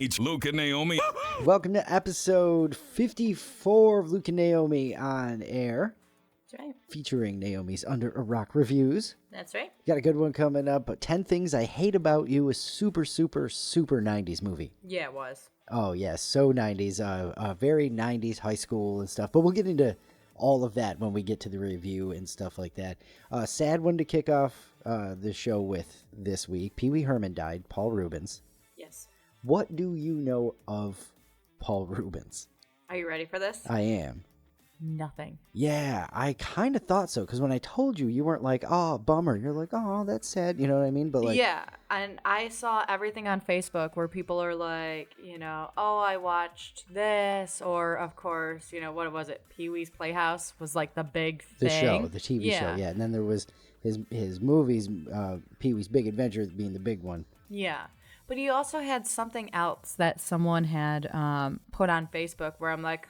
It's Luke and Naomi. Welcome to episode 54 of Luke and Naomi on air. That's right. Featuring Naomi's Under a Rock reviews. That's right. Got a good one coming up. 10 Things I Hate About You, a super 90s movie. Yeah, it was. Oh, yes. So 90s. Very 90s high school and stuff. But we'll get into all of that when we get to the review and stuff like that. Sad one to kick off the show with this week. Pee Wee Herman died. Paul Reubens. Yes. What do you know of Paul Reubens? Are you ready for this? I am. Nothing. Yeah, I kind of thought so, because when I told you, you weren't like, oh, bummer. You're like, oh, that's sad. You know what I mean? But like, yeah, and I saw everything on Facebook where people are like, oh, I watched this, or of course, what was it? Pee-wee's Playhouse was like the big thing. The show, the TV show, yeah. And then there was his movies, Pee-wee's Big Adventure being the big one. Yeah. But he also had something else that someone had put on Facebook where I'm like,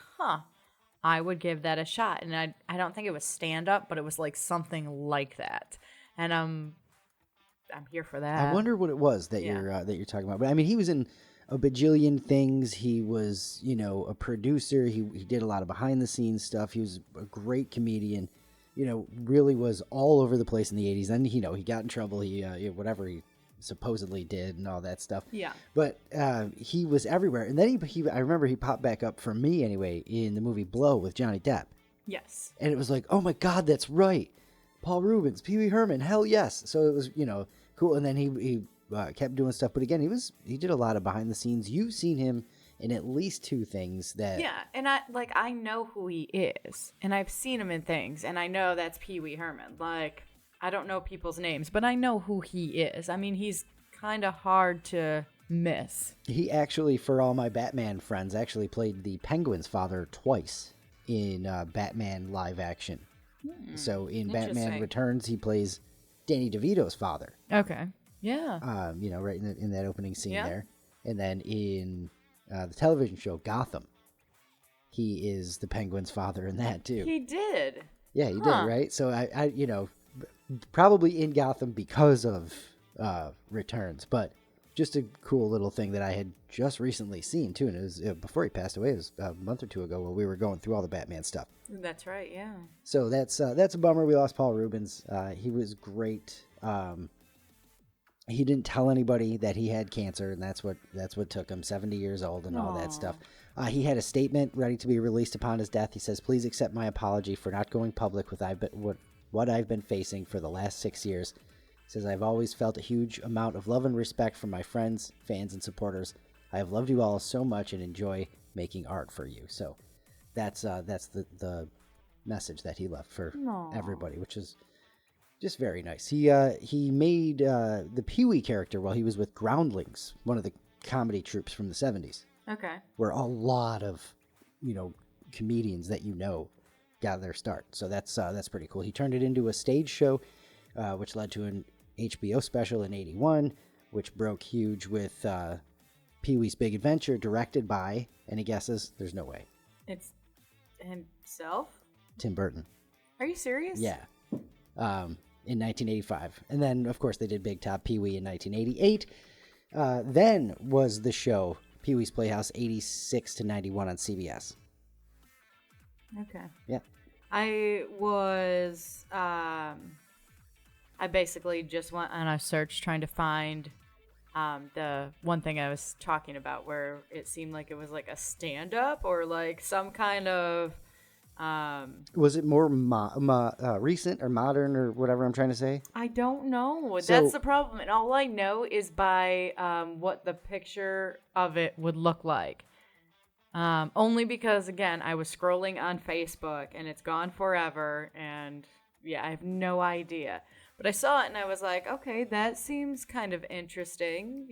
I would give that a shot. And I don't think it was stand-up, but it was like something like that. And I'm here for that. I wonder what it was that you're talking about. But I mean, he was in a bajillion things. He was, a producer. He did a lot of behind-the-scenes stuff. He was a great comedian. Really was all over the place in the 80s. And, he got in trouble. He whatever he supposedly did and all that stuff. Yeah. But he was everywhere. And then I remember he popped back up for me anyway in the movie Blow with Johnny Depp. Yes. And it was like, oh my God, that's right. Paul Reubens, Pee Wee Herman, hell yes. So it was, cool. And then he kept doing stuff. But again, he did a lot of behind the scenes. You've seen him in at least two things that... Yeah, and I know who he is. And I've seen him in things. And I know that's Pee Wee Herman. I don't know people's names, but I know who he is. I mean, he's kind of hard to miss. He actually, for all my Batman friends, actually played the Penguin's father twice in Batman live action. So in Batman Returns, he plays Danny DeVito's father. Okay. Yeah. Right in that opening scene there. And then in the television show Gotham, he is the Penguin's father in that too. He did. Yeah, he did, right? So I probably in Gotham because of Returns, but just a cool little thing that I had just recently seen too, and it was before he passed away. It was a month or two ago when we were going through all the Batman stuff. That's right, yeah. So that's a bummer. We lost Paul Reubens. He was great. He didn't tell anybody that he had cancer, and that's what took him. 70 years old and all that stuff. He had a statement ready to be released upon his death. He says, "Please accept my apology for not going public with what I've been facing for the last 6 years." He says, "I've always felt a huge amount of love and respect from my friends, fans, and supporters. I have loved you all so much and enjoy making art for you." So that's the message that he left for everybody, which is just very nice. He made the Pee-wee character while he was with Groundlings, one of the comedy troupes from the 70s. Okay. Where a lot of, comedians that got their start. So that's pretty cool. He turned it into a stage show, which led to an HBO special in 81, which broke huge with Pee-wee's Big Adventure, directed by, any guesses? There's no way. It's himself? Tim Burton. Are you serious? Yeah. In 1985. And then, of course, they did Big Top Pee-wee in 1988. Then was the show Pee-wee's Playhouse 86 to 91 on CBS. Okay. Yeah. I basically just went on a search trying to find the one thing I was talking about where it seemed like it was like a stand-up or like some kind of... was it more recent or modern or whatever I'm trying to say? I don't know. So, that's the problem. And all I know is by what the picture of it would look like. Only because, again, I was scrolling on Facebook and it's gone forever. And yeah, I have no idea. But I saw it and I was like, okay, that seems kind of interesting,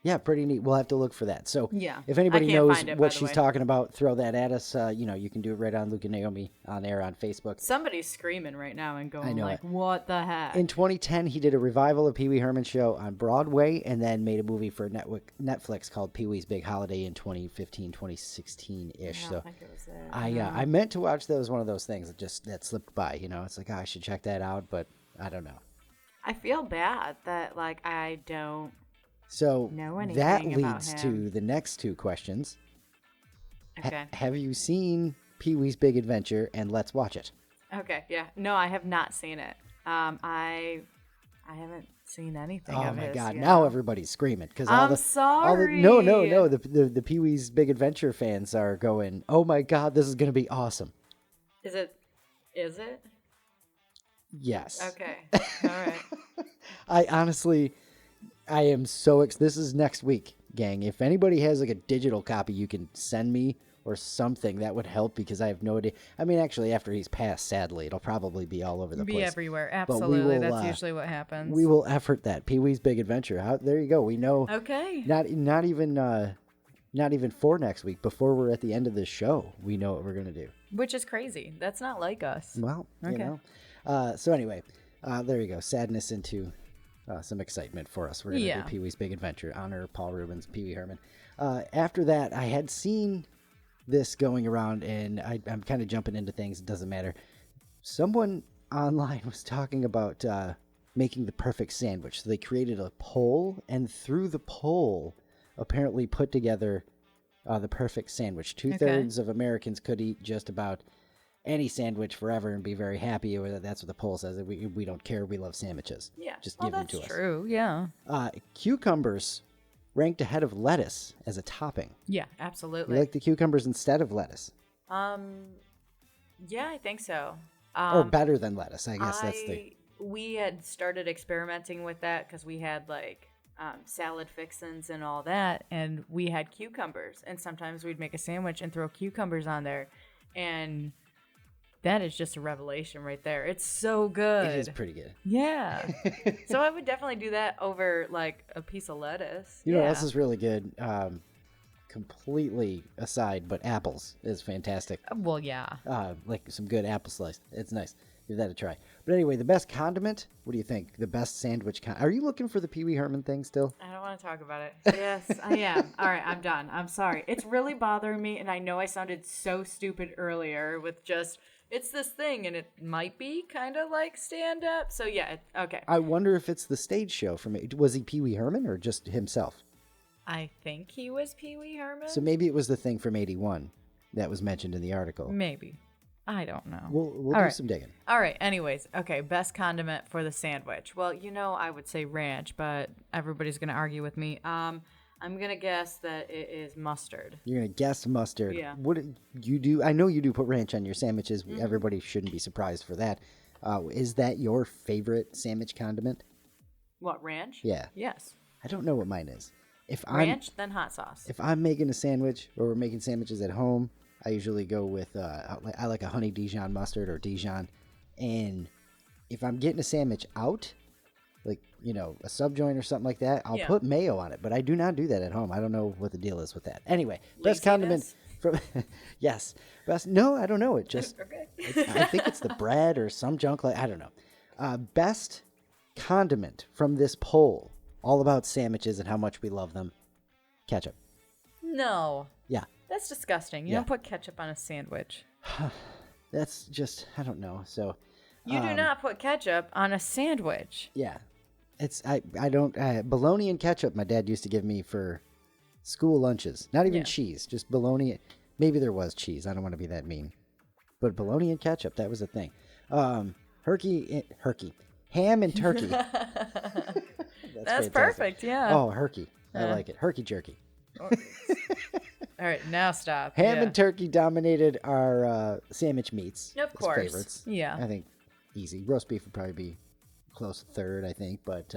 Yeah, pretty neat. We'll have to look for that. So yeah, if anybody knows what she's talking about, throw that at us. You can do it right on Luke and Naomi on air on Facebook. Somebody's screaming right now and going like, what the heck? In 2010, he did a revival of Pee Wee Herman's show on Broadway and then made a movie for Netflix called Pee-wee's Big Holiday in 2015, 2016-ish. I don't think it was there. I meant to watch that. It was one of those things that slipped by. It's like, I should check that out, but I don't know. I feel bad that, I don't So know that anything about leads him. to the next two questions. Okay. Have you seen Pee-wee's Big Adventure, and let's watch it? Okay. Yeah. No, I have not seen it. I haven't seen anything Oh of my his. God! you Now know? everybody's screaming because I'm all the sorry. no. The Pee-wee's Big Adventure fans are going, "Oh my God, this is going to be awesome." Is it? Is it? Yes. Okay. All right. I honestly, I am so this is next week, gang. If anybody has like a digital copy you can send me or something, that would help because I have no idea. I mean, actually, after he's passed, sadly, it'll probably be all over the Be place. everywhere. But we Absolutely. will, That's usually what happens. we will effort that. Pee-wee's Big Adventure. There you go. We know. Okay. Not even for next week. Before we're at the end of this show, we know what we're gonna do. Which is crazy. That's not like us. Well, you Okay. know. So anyway, there you go. Sadness into some excitement for us. We're gonna Yeah. do Pee-wee's Big Adventure. Honor Paul Rubens, Pee Wee Herman. After that, I had seen this going around, and I'm kind of jumping into things. It doesn't matter. Someone online was talking about making the perfect sandwich. So they created a poll, and through the poll, apparently put together the perfect sandwich. 2/3 of Americans could eat just about any sandwich forever and be very happy. Or that's what the poll says. We don't care. We love sandwiches. Yeah. Just well, give them to that's us. true. Yeah. Cucumbers ranked ahead of lettuce as a topping. Yeah. You Absolutely. like the cucumbers instead of lettuce, Yeah, I think so. or better than lettuce? I guess that's the. We had started experimenting with that because we had like salad fixins and all that, and we had cucumbers, and sometimes we'd make a sandwich and throw cucumbers on there, and that is just a revelation right there. It's so good. It is pretty good. Yeah. So I would definitely do that over like a piece of lettuce. You know yeah. what else is really good? Completely aside, but apples is fantastic. Well, yeah. Like some good apple slice. It's nice. Give that a try. But anyway, the best condiment. What do you think? The best sandwich. Are you looking for the Pee Wee Herman thing still? I don't want to talk about it. Yes, I am. All right, I'm done. I'm sorry. It's really bothering me, and I know I sounded so stupid earlier with just, it's this thing, and it might be kind of like stand-up. So, yeah, okay. I wonder if it's the stage show from it. Was he Pee Wee Herman or just himself? I think he was Pee Wee Herman. So maybe it was the thing from '81 that was mentioned in the article. Maybe. I don't know. We'll All do right. some digging. All right. Anyways, okay. Best condiment for the sandwich. Well, I would say ranch, but everybody's gonna argue with me. I'm gonna guess that it is mustard. You're gonna guess mustard. Yeah. What do you do? I know you do put ranch on your sandwiches. Everybody shouldn't be surprised for that. Is that your favorite sandwich condiment? What, ranch? Yeah. Yes. I don't know what mine is. If Ranch, then hot sauce. If I'm making a sandwich or we're making sandwiches at home, I usually go with I like a honey Dijon mustard or Dijon. And if I'm getting a sandwich out, like a subjoint or something like that, I'll put mayo on it. But I do not do that at home. I don't know what the deal is with that. Anyway, best condiment from yes, best. No, I don't know. It just Okay. I think it's the bread or some junk like I don't know. Best condiment from this poll, all about sandwiches and how much we love them. Ketchup. No. Yeah. That's disgusting. You Yeah. don't put ketchup on a sandwich. That's just I don't know. So You do not put ketchup on a sandwich. yeah, it's I don't bologna and ketchup. My dad used to give me for school lunches. Not even cheese, just bologna. Maybe there was cheese. I don't want to be that mean, but bologna and ketchup, that was a thing. Herky, ham and turkey. That's fantastic. perfect. Yeah. Oh, herky. I like it. Herky jerky. All right, now stop. Ham and turkey dominated our sandwich meats. Of as course. favorites. Yeah. I think easy. Roast beef would probably be close third, I think. But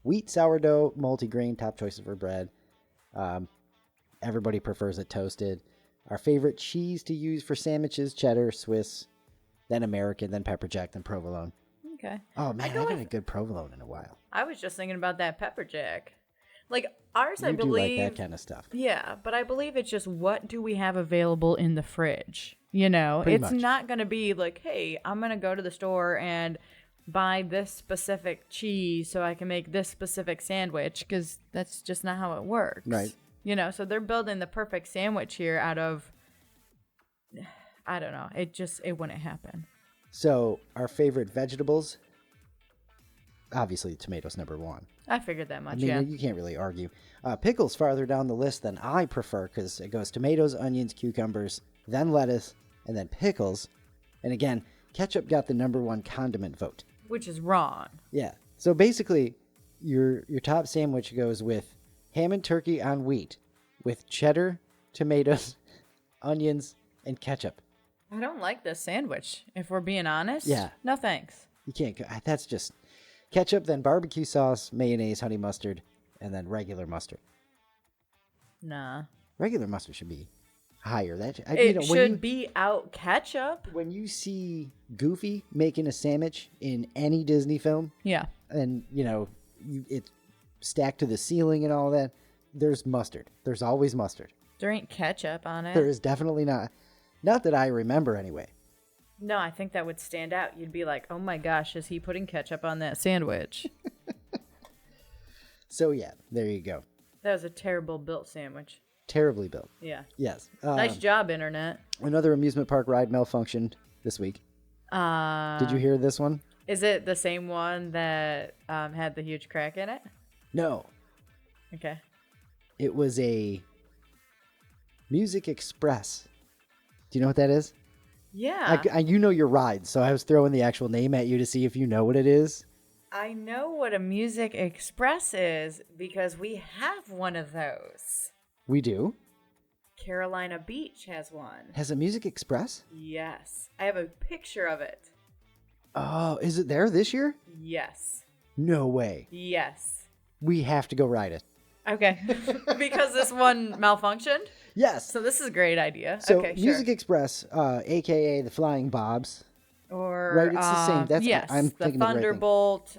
wheat, sourdough, multigrain, top choices for bread. Everybody prefers it toasted. Our favorite cheese to use for sandwiches, cheddar, Swiss, then American, then pepper jack, then provolone. Okay. Oh, man, I haven't had a good provolone in a while. I was just thinking about that pepper jack. Like ours, I You do believe. like that kind of stuff. Yeah, but I believe it's just what do we have available in the fridge? It's much. not going to be like, hey, I'm going to go to the store and buy this specific cheese so I can make this specific sandwich, because that's just not how it works. Right. So they're building the perfect sandwich here out of, I don't know. It wouldn't happen. So our favorite vegetables, obviously tomatoes number one. I figured that I much. mean, Yeah. you can't really argue. Pickles farther down the list than I prefer because it goes tomatoes, onions, cucumbers, then lettuce, and then pickles. And again, ketchup got the number one condiment vote. Which is wrong. Yeah. So basically, your top sandwich goes with ham and turkey on wheat, with cheddar, tomatoes, onions, and ketchup. I don't like this sandwich, if we're being honest. Yeah. No thanks. You can't go. That's just ketchup, then barbecue sauce, mayonnaise, honey mustard, and then regular mustard. Nah. Regular mustard should be higher. It should be out ketchup. When you see Goofy making a sandwich in any Disney film, Yeah. and it's stacked to the ceiling and all that, there's mustard. There's always mustard. There ain't ketchup on it. There is definitely not that I remember anyway. No, I think that would stand out. You'd be like, oh my gosh, is he putting ketchup on that sandwich? So yeah, there you go. That was a terrible built sandwich. Terribly built. Yeah. Yes. Nice job, Internet. Another amusement park ride malfunctioned this week. Did you hear this one? Is it the same one that had the huge crack in it? No. Okay. It was a Music Express. Do you know what that is? Yeah. You know your ride, so I was throwing the actual name at you to see if you know what it is. I know what a Music Express is because we have one of those. We do? Carolina Beach has one. Has a Music Express? Yes. I have a picture of it. Oh, is it there this year? Yes. No way. Yes. We have to go ride it. Okay. Because this one malfunctioned? Yes. So this is a great idea. So okay, Music sure. Express, a.k.a. the Flying Bobs. Or right, it's the same. That's yes, I'm the thinking the right thing. Thunderbolt.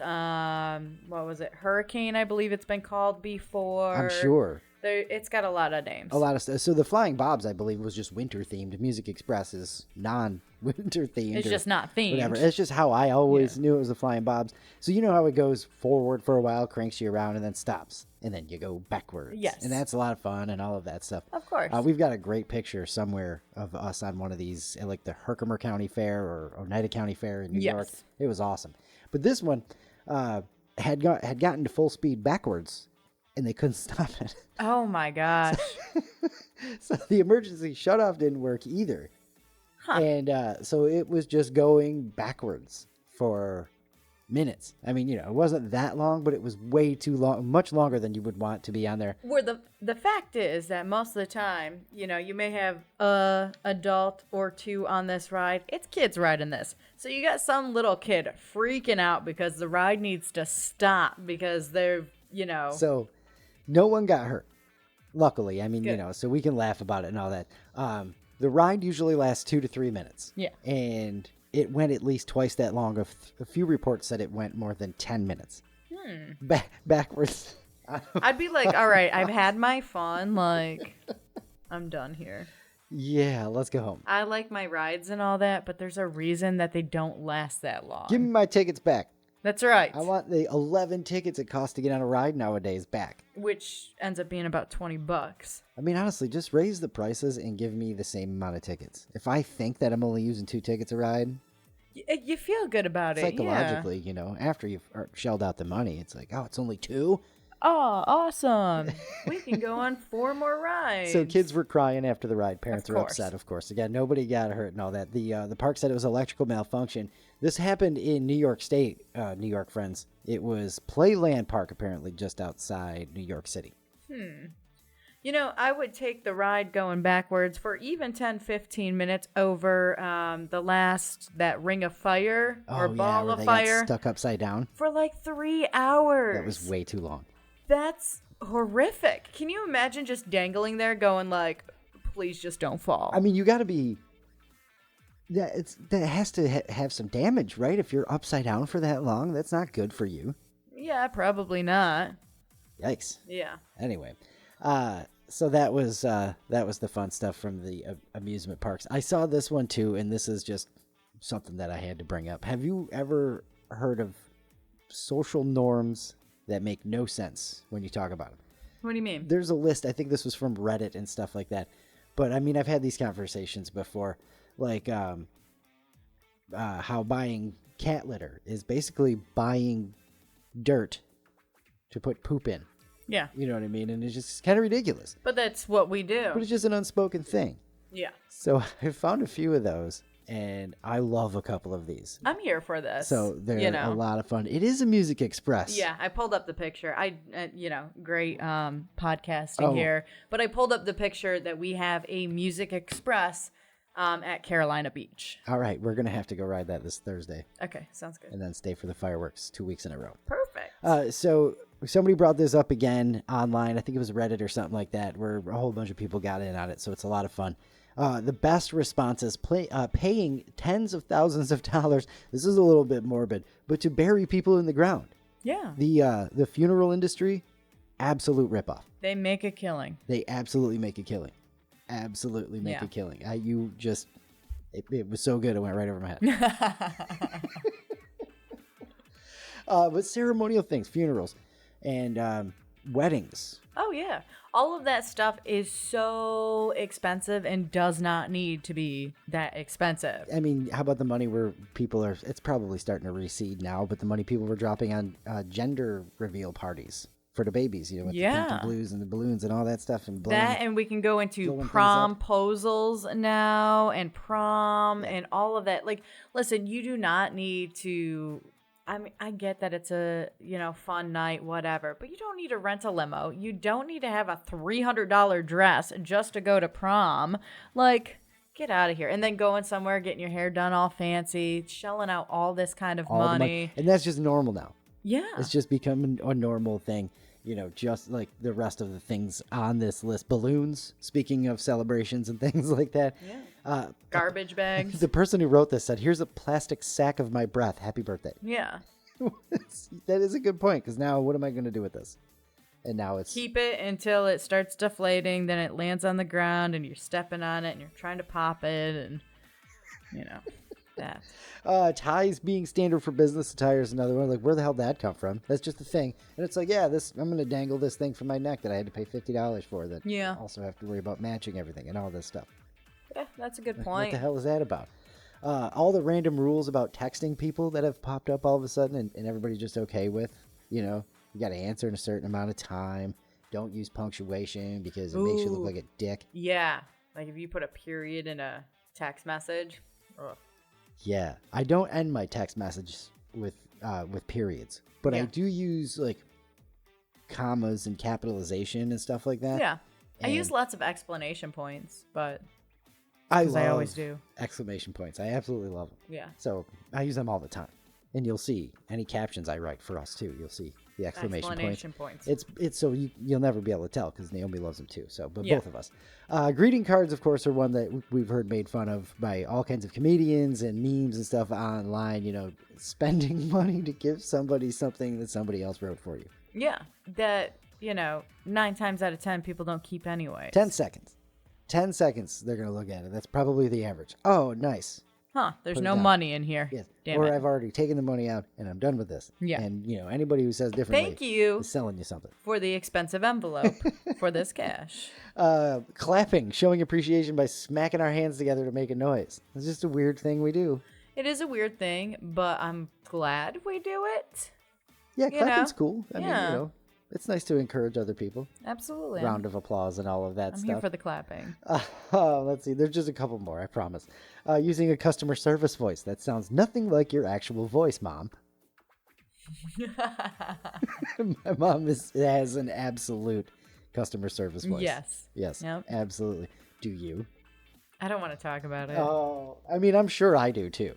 What was it? Hurricane, I believe it's been called before. I'm sure. It's got a lot of names. A lot of stuff. So the Flying Bobs, I believe, was just winter themed. Music Express is non-winter themed. It's just not themed. Whatever. It's just how I always knew it was the Flying Bobs. So you know how it goes forward for a while, cranks you around, and then stops, and then you go backwards. Yes. And that's a lot of fun and all of that stuff. Of course. We've got a great picture somewhere of us on one of these, at like the Herkimer County Fair or Oneida County Fair in New York. It was awesome. But this one had gotten to full speed backwards, and they couldn't stop it. Oh my gosh. So the emergency shutoff didn't work either. Huh. And so it was just going backwards for minutes. I mean, it wasn't that long, but it was way too long, much longer than you would want to be on there. Where the fact is that most of the time, you may have a adult or two on this ride. It's kids riding this. So you got some little kid freaking out because the ride needs to stop because they're, So no one got hurt. Luckily, I mean, Good. so we can laugh about it and all that. The ride usually lasts 2 to 3 minutes. Yeah. And it went at least twice that long. A few reports said it went more than 10 minutes. Backwards. I'd be like, all right, I've had my fun. Like, I'm done here. Yeah, let's go home. I like my rides and all that, but there's a reason that they don't last that long. Give me my tickets back. That's right. I want the 11 tickets it costs to get on a ride nowadays back. Which ends up being about $20. I mean, honestly, just raise the prices and give me the same amount of tickets. If I think that I'm only using 2 tickets a ride, You feel good about it. psychologically, after you've shelled out the money, it's like, oh, it's only 2? Oh, awesome. We can go on 4 more rides. So kids were crying after the ride. Parents Of were course. upset, of course. Again, nobody got hurt and all that. The park said it was electrical malfunction. This happened in New York State, New York friends. It was Playland Park, apparently, just outside New York City. I would take the ride going backwards for even 10, 15 minutes over that ring of fire or ball where of they fire got stuck upside down. for like 3 hours. That was way too long. That's horrific. Can you imagine just dangling there going like, please just don't fall? I mean, you got to be... that has to have some damage, right? If you're upside down for that long, that's not good for you. Yeah, probably not. Yikes. Yeah. Anyway, so that was the fun stuff from the amusement parks. I saw this one too, and this is just something that I had to bring up. Have you ever heard of social norms that make no sense when you talk about them? What do you mean? There's a list. I think this was from Reddit and stuff like that. But I mean, I've had these conversations before, like how buying cat litter is basically buying dirt to put poop in. Yeah. You know what I mean? And it's just kind of ridiculous. But that's what we do. But it's just an unspoken thing. Yeah. So I found a few of those, and I love a couple of these. I'm here for this. So they're a lot of fun. It is a Music Express. Yeah, I pulled up the picture. Great podcasting here. But I pulled up the picture that we have a Music Express at Carolina Beach. All right, we're going to have to go ride that this Thursday. Okay, sounds good. And then stay for the fireworks 2 weeks in a row. Perfect. So somebody brought this up again online. I think it was Reddit or something like that, where a whole bunch of people got in on it. So it's a lot of fun. The best responses, paying tens of thousands of dollars. This is a little bit morbid, but to bury people in the ground. Yeah. The funeral industry, absolute ripoff. They make a killing. They absolutely make a killing. Absolutely make a killing. It was so good, it went right over my head. But ceremonial things, funerals, and weddings. Oh, yeah. All of that stuff is so expensive and does not need to be that expensive. I mean, how about the money where people are, it's probably starting to recede now, but the money people were dropping on gender reveal parties for the babies, with the pink and blues and the balloons and all that stuff. And and we can go into promposals now and prom and all of that. Like, listen, you do not need to... I mean, I get that it's a, fun night, whatever, but you don't need to rent a limo. You don't need to have a $300 dress just to go to prom. Like, get out of here. And then going somewhere, getting your hair done all fancy, shelling out all this kind of money. And that's just normal now. Yeah. It's just becoming a normal thing, just like the rest of the things on this list. Balloons, speaking of celebrations and things like that. Yeah. Garbage bags. The person who wrote this said, "Here's a plastic sack of my breath. Happy birthday." Yeah. That is a good point, because now what am I going to do with this? And now it's... Keep it until it starts deflating, then it lands on the ground and you're stepping on it and you're trying to pop it and, that. Ties being standard for business attire is another one. Like, where the hell did that come from? That's just a thing. And it's like, I'm going to dangle this thing from my neck that I had to pay $50 for, that also have to worry about matching everything and all this stuff. Yeah, that's a good point. What the hell is that about? All the random rules about texting people that have popped up all of a sudden and everybody's just okay with, you got to answer in a certain amount of time. Don't use punctuation because it makes you look like a dick. Yeah. Like if you put a period in a text message. Ugh. Yeah. I don't end my text messages with periods, but I do use like commas and capitalization and stuff like that. Yeah. I use lots of explanation points, but... I always do. Exclamation points. I absolutely love them. Yeah. So I use them all the time. And you'll see any captions I write for us too. You'll see the exclamation points. It's so you'll never be able to tell because Naomi loves them too. So, but both of us. Greeting cards, of course, are one that we've heard made fun of by all kinds of comedians and memes and stuff online. Spending money to give somebody something that somebody else wrote for you. Yeah. That 9 times out of 10 people don't keep anyway. 10 seconds. 10 seconds, they're going to look at it. That's probably the average. Oh, nice. Huh, there's no money in here. Yes. Damn or it. I've already taken the money out and I'm done with this. Yeah. And, anybody who says differently Thank you is selling you something. For the expensive envelope for this cash. Clapping, showing appreciation by smacking our hands together to make a noise. It's just a weird thing we do. It is a weird thing, but I'm glad we do it. Yeah, clapping's cool. I mean, it's nice to encourage other people. Absolutely. Round of applause and all of that stuff. I'm here for the clapping. Let's see. There's just a couple more, I promise. Using a customer service voice. That sounds nothing like your actual voice, Mom. My mom has an absolute customer service voice. Yes. Yes, yep. Absolutely. Do you? I don't want to talk about it. Oh, I mean, I'm sure I do too.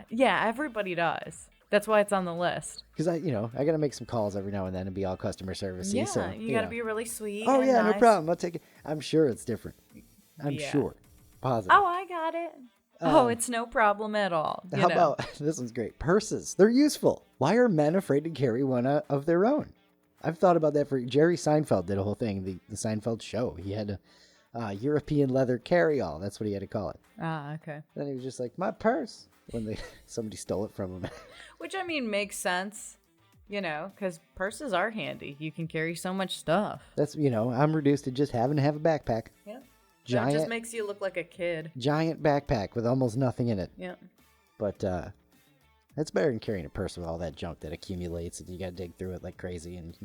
Yeah, everybody does. That's why it's on the list. Because I got to make some calls every now and then and be all customer service-y. Yeah, so, you got to be really sweet. Oh, yeah, nice. No problem. I'll take it. I'm sure it's different. I'm sure. Positive. Oh, I got it. It's no problem at all. How about, this one's great. Purses. They're useful. Why are men afraid to carry one of their own? I've thought about that for Jerry Seinfeld did a whole thing, the Seinfeld show. He had a European leather carry-all. That's what he had to call it. Ah, okay. Then he was just like, my purse. When somebody stole it from him. Which, I mean, makes sense, because purses are handy. You can carry so much stuff. That's, I'm reduced to just having to have a backpack. Yeah. Giant, that just makes you look like a kid. Giant backpack with almost nothing in it. Yeah. But That's better than carrying a purse with all that junk that accumulates and you got to dig through it like crazy. And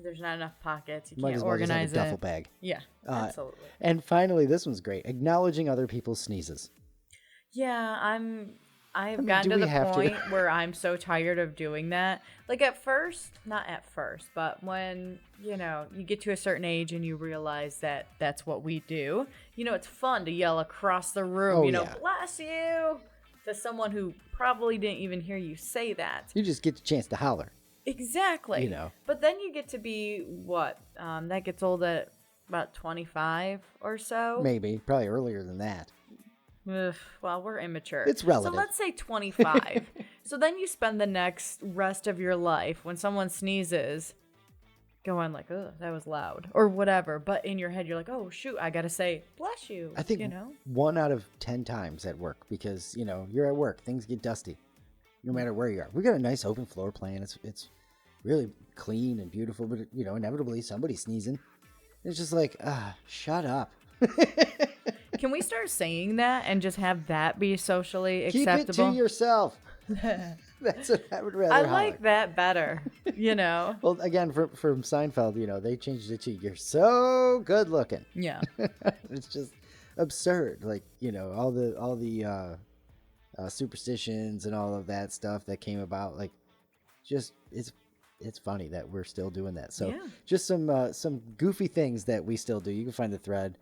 There's not enough pockets. You might can't as well just have organize a duffel it. bag. Yeah, absolutely. And finally, this one's great. Acknowledging other people's sneezes. Yeah, I've mean, gotten do to we the have to? point where I'm so tired of doing that. Like at first, not at first, but when, you get to a certain age and you realize that that's what we do, it's fun to yell across the room, Oh, yeah. bless you, to someone who probably didn't even hear you say that. You just get the chance to holler. Exactly. But then you get to be what? That gets old at about 25 or so. Maybe. Probably earlier than that. Ugh, well, we're immature. It's relative. So let's say 25. So then you spend the next rest of your life when someone sneezes going like, oh, that was loud or whatever. But in your head, you're like, oh, shoot, I got to say, bless you. I think 1 out of 10 times at work because, you're at work. Things get dusty no matter where you are. We got a nice open floor plan. It's really clean and beautiful, but, inevitably somebody's sneezing. It's just like, shut up. Can we start saying that and just have that be socially acceptable? Keep it to yourself. That's what I would rather I holler. like that better, Well, again, from Seinfeld, they changed it to "You're so good looking." Yeah. It's just absurd, like all the superstitions and all of that stuff that came about. Like, just it's funny that we're still doing that. So, just some goofy things that we still do. You can find the thread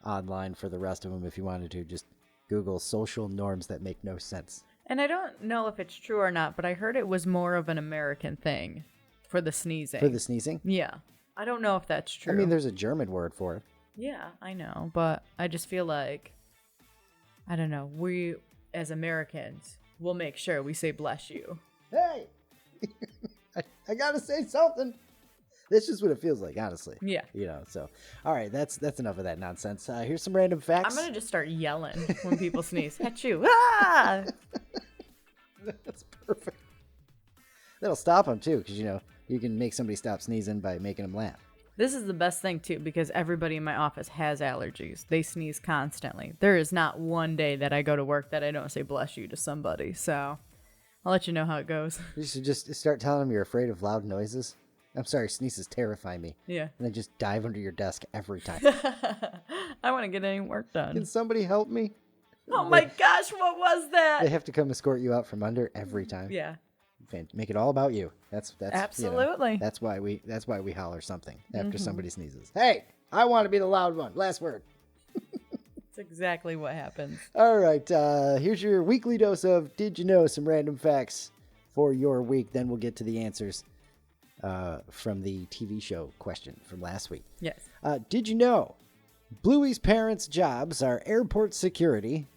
online for the rest of them if you wanted to. Just Google social norms that make no sense. And I don't know if it's true or not, but I heard it was more of an American thing for the sneezing. For the sneezing? Yeah. I don't know if that's true. I mean, there's a German word for it. Yeah, I know. But I just feel like, I don't know, we as Americans will make sure we say bless you. Hey! I gotta say something. That's just what it feels like, honestly. Yeah. So, all right, that's enough of that nonsense. Here's some random facts. I'm going to just start yelling when people sneeze. Achoo. Ah! That's perfect. That'll stop them, too, because, you can make somebody stop sneezing by making them laugh. This is the best thing, too, because everybody in my office has allergies. They sneeze constantly. There is not one day that I go to work that I don't say bless you to somebody. So I'll let you know how it goes. You should just start telling them you're afraid of loud noises. I'm sorry, sneezes terrify me. Yeah. And then just dive under your desk every time. I want to get any work done. Can somebody help me? Oh my gosh, what was that? They have to come escort you out from under every time. Yeah. Make it all about you. That's Absolutely. That's why we holler something after somebody sneezes. Hey, I want to be the loud one. Last word. That's exactly what happens. All right, here's your weekly dose of Did You Know? Some random facts for your week. Then we'll get to the answers from the TV show question from last week. Yes. Did you know Bluey's parents' jobs are airport security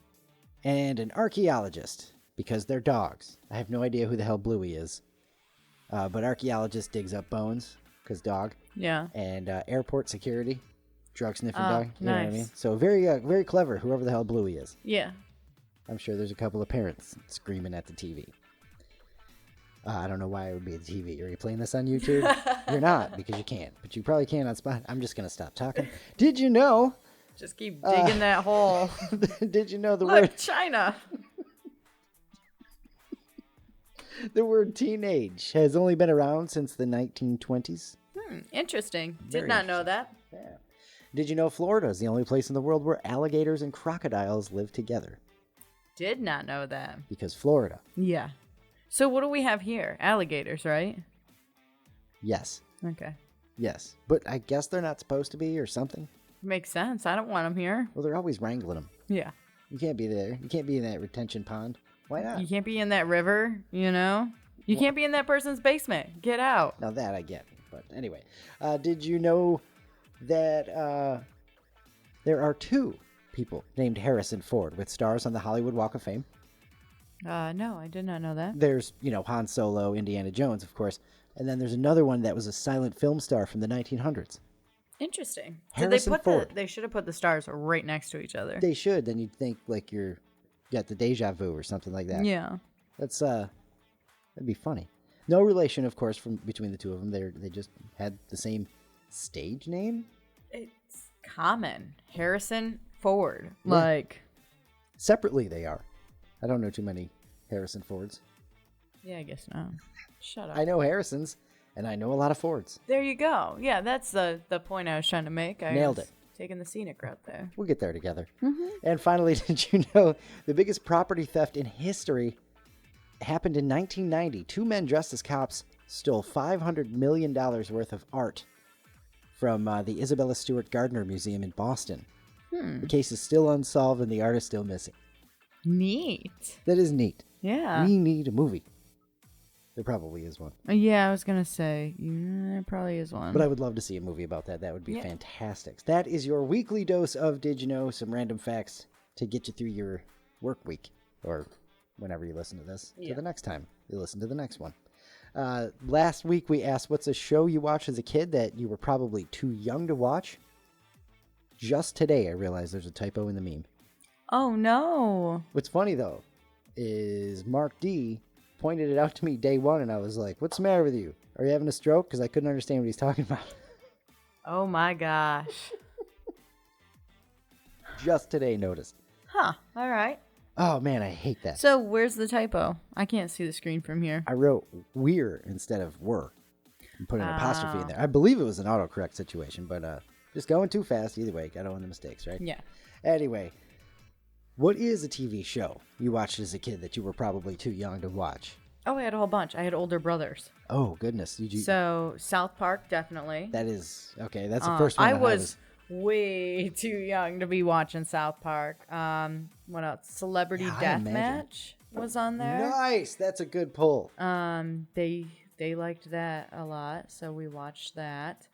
and an archaeologist because they're dogs? I have no idea who the hell Bluey is, but archaeologist digs up bones because dog. Yeah. And airport security, drug sniffing dog. You know what I nice. mean? So very clever, whoever the hell Bluey is. Yeah. I'm sure there's a couple of parents screaming at the TV. I don't know why it would be a TV. Are you playing this on YouTube? You're not, because you can't. But you probably can on Spot. I'm just going to stop talking. Did you know? Just keep digging that hole. Did you know the Look, word China. the word teenage has only been around since the 1920s? Interesting. Very Did not know that. Yeah. Did you know Florida is the only place in the world where alligators and crocodiles live together? Did not know that. Because Florida. Yeah. So what do we have here? Alligators, right? Yes. Okay. Yes. But I guess they're not supposed to be or something. Makes sense. I don't want them here. Well, they're always wrangling them. Yeah. You can't be there. You can't be in that retention pond. Why not? You can't be in that river, You can't be in that person's basement. Get out. Now that I get. But anyway, did you know that there are 2 people named Harrison Ford with stars on the Hollywood Walk of Fame? No, I did not know that. There's, Han Solo, Indiana Jones, of course. And then there's another one that was a silent film star from the 1900s. Interesting. Harrison Ford. They should have put the stars right next to each other. They should. Then you'd think like you got the deja vu or something like that. Yeah. That'd be funny. No relation, of course, between the two of them. They just had the same stage name. It's common. Harrison Ford. Yeah. Separately they are. I don't know too many Harrison Fords. Yeah, I guess not. Shut up. I know Harrisons, and I know a lot of Fords. There you go. Yeah, that's the point I was trying to make. Nailed it. Taking the scenic route there. We'll get there together. And finally, did you know the biggest property theft in history happened in 1990? Two men dressed as cops stole $500 million worth of art from the Isabella Stewart Gardner Museum in Boston. The case is still unsolved and the art is still missing. Neat. That is neat. Yeah. We need a movie. There probably is one. Yeah, I was going to say, there probably is one. But I would love to see a movie about that. That would be fantastic. That is your weekly dose of Did You Know? Some random facts to get you through your work week or whenever you listen to this to the next time you listen to the next one. Last week we asked what's a show you watched as a kid that you were probably too young to watch. Just today I realized there's a typo in the meme. Oh, no. What's funny, though, is Mark D pointed it out to me day one, and I was like, what's the matter with you? Are you having a stroke? Because I couldn't understand what he's talking about. Oh, my gosh. Just today noticed. Huh. All right. Oh, man, I hate that. So where's the typo? I can't see the screen from here. I wrote we're instead of were and put an apostrophe in there. I believe it was an autocorrect situation, but just going too fast. Either way, got to own the mistakes, right? Yeah. Anyway, what is a TV show you watched as a kid that you were probably too young to watch? Oh, I had a whole bunch. I had older brothers. Oh, goodness. Did you? So South Park, definitely. That is, okay, that's the first one. I was way too young to be watching South Park. What else? Celebrity Deathmatch was on there. Nice. That's a good pull. They liked that a lot, so we watched that.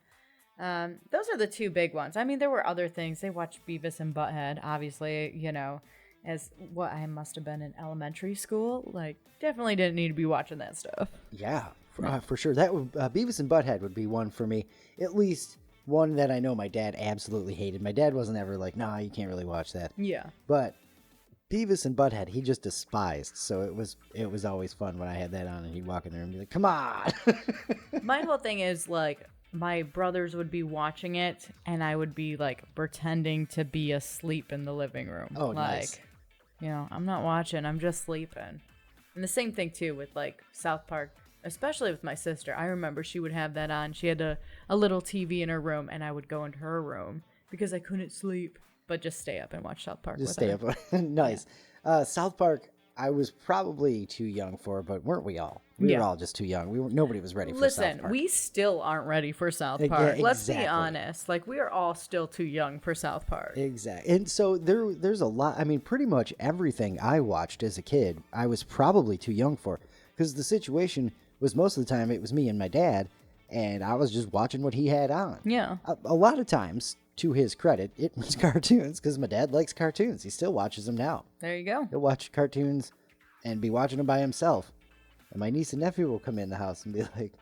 Those are the two big ones. I mean, there were other things. They watched Beavis and Butthead, obviously, you know, as what I must have been in elementary school. Like, definitely didn't need to be watching that stuff. Yeah, for sure. That would Beavis and Butthead would be one for me. At least one that I know my dad absolutely hated. My dad wasn't ever like, nah, you can't really watch that. Yeah. But Beavis and Butthead, he just despised. So it was always fun when I had that on and he'd walk in there and be like, come on. My whole thing is, like, my brothers would be watching it and I would be, like, pretending to be asleep in the living room. Oh, like, nice. You know, I'm not watching. I'm just sleeping. And the same thing, too, with, like, South Park, especially with my sister. I remember she would have that on. She had a little TV in her room, and I would go into her room because I couldn't sleep, but just stay up and watch South Park Just with stay her. up. Nice. Yeah. South Park, I was probably too young for, but weren't we all? We were all just too young. Nobody was ready for South Park. Listen, we still aren't ready for South Park. Yeah, exactly. Let's be honest. Like, we are all still too young for South Park. Exactly. And so there's a lot. I mean, pretty much everything I watched as a kid, I was probably too young for. Because the situation was most of the time it was me and my dad, and I was just watching what he had on. Yeah. A lot of times, to his credit, it was cartoons, because my dad likes cartoons. He still watches them now. There you go. He'll watch cartoons and be watching them by himself. And my niece and nephew will come in the house and be like,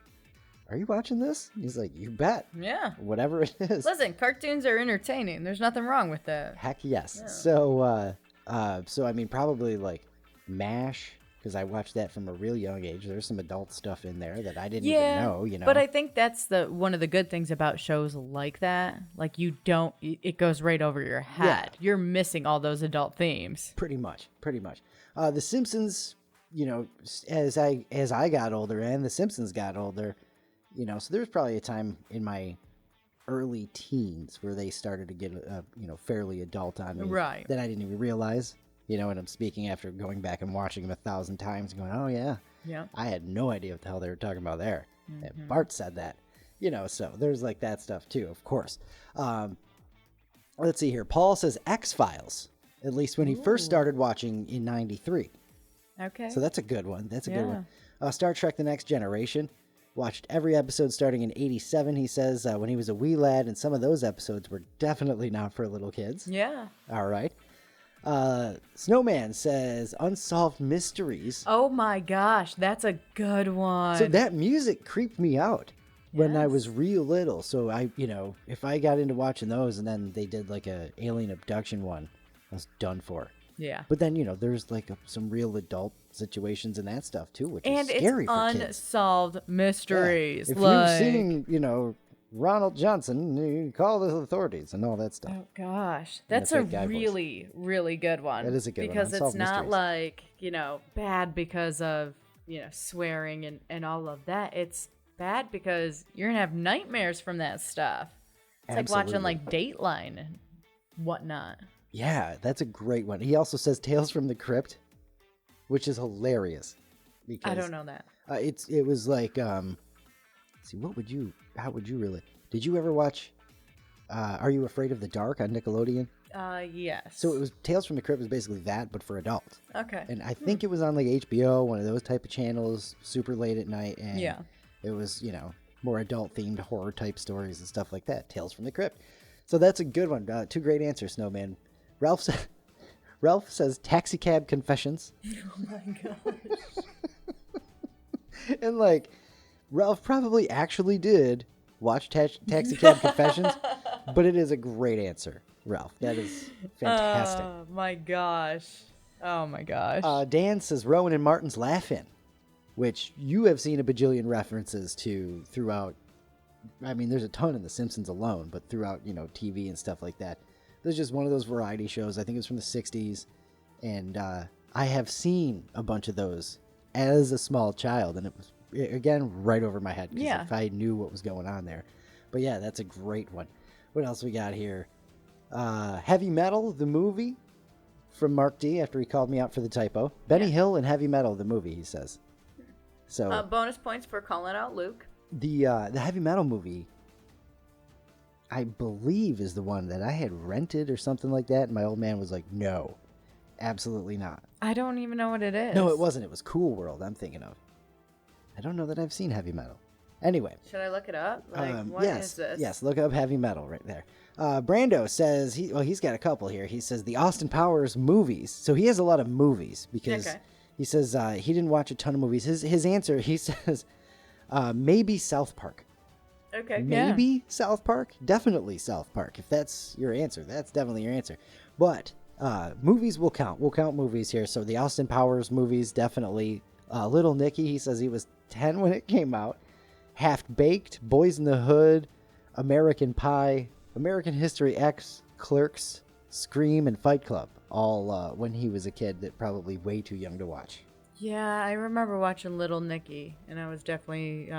are you watching this? And he's like, you bet. Yeah. Whatever it is. Listen, cartoons are entertaining. There's nothing wrong with that. Heck yes. Yeah. So I mean, probably like MASH, because I watched that from a real young age. There's some adult stuff in there that I didn't even know, you know. But I think that's one of the good things about shows like that. Like, it goes right over your head. Yeah. You're missing all those adult themes. Pretty much. The Simpsons, you know, as I got older and The Simpsons got older, you know, so there was probably a time in my early teens where they started to get, fairly adult on me. Right. That I didn't even realize, you know, and I'm speaking after going back and watching them 1,000 times and going, oh, yeah. Yeah. I had no idea what the hell they were talking about there. Mm-hmm. And Bart said that, you know, so there's like that stuff too, of course. Let's see here. Paul says X-Files, at least when he first started watching in 93. Okay. So that's a good one. That's a good one. Star Trek The Next Generation. Watched every episode starting in 87, he says, when he was a wee lad, and some of those episodes were definitely not for little kids. Yeah. All right. Snowman says Unsolved Mysteries. Oh my gosh, that's a good one. So that music creeped me out when I Yes. was real little. So I, you know, if I got into watching those and then they did like a alien abduction one, I was done for. Yeah. But then, you know, there's like some real adult situations and that stuff too, which And is scary it's for kids. unsolved mysteries. If like... you've seen, you know, Ronald Johnson, you call the authorities and all that stuff. Oh gosh, that's a fake guy voice. really, really good one. That is a good one. because it's Unsolved not Mysteries. like, you know, bad because of swearing and all of that. It's bad because you're going to have nightmares from that stuff. It's like watching like Dateline and whatnot. Yeah, that's a great one. He also says Tales from the Crypt, which is hilarious. Because I don't know that. It was like, let's see, how would you really, did you ever watch, Are You Afraid of the Dark on Nickelodeon? Yes. So it was Tales from the Crypt was basically that, but for adults. Okay. And I think it was on like HBO, one of those type of channels, super late at night. And it was, more adult themed horror type stories and stuff like that. Tales from the Crypt. So that's a good one. Two great answers, Snowman. Ralph says Taxi Cab Confessions. Oh my gosh. And like, Ralph probably actually did watch Taxi Cab Confessions, but it is a great answer, Ralph. That is fantastic. Oh my gosh. Oh my gosh. Dan says Rowan and Martin's Laugh-In, which you have seen a bajillion references to throughout. I mean, there's a ton in The Simpsons alone, but throughout, TV and stuff like that. There's just one of those variety shows. I think it was from the 60s. And I have seen a bunch of those as a small child. And it was, again, right over my head. Yeah. If I knew what was going on there. But yeah, that's a great one. What else we got here? Heavy Metal, the movie, from Mark D. after he called me out for the typo. Benny Hill and Heavy Metal, the movie, he says. So bonus points for calling out Luke. The Heavy Metal movie, I believe, is the one that I had rented or something like that, and my old man was like, no, absolutely not. I don't even know what it is. No, it wasn't. It was Cool World I'm thinking of. I don't know that I've seen Heavy Metal. Anyway. Should I look it up? What is this? Yes, look up Heavy Metal right there. Brando says, he's got a couple here. He says the Austin Powers movies. So he has a lot of movies because he says he didn't watch a ton of movies. His answer, he says, maybe South Park. Okay. Maybe South Park? Definitely South Park. If that's your answer, that's definitely your answer. But movies will count. We'll count movies here. So the Austin Powers movies, definitely. Little Nicky, he says he was 10 when it came out. Half-Baked, Boys in the Hood, American Pie, American History X, Clerks, Scream, and Fight Club. All when he was a kid, that probably way too young to watch. Yeah, I remember watching Little Nicky, and I was definitely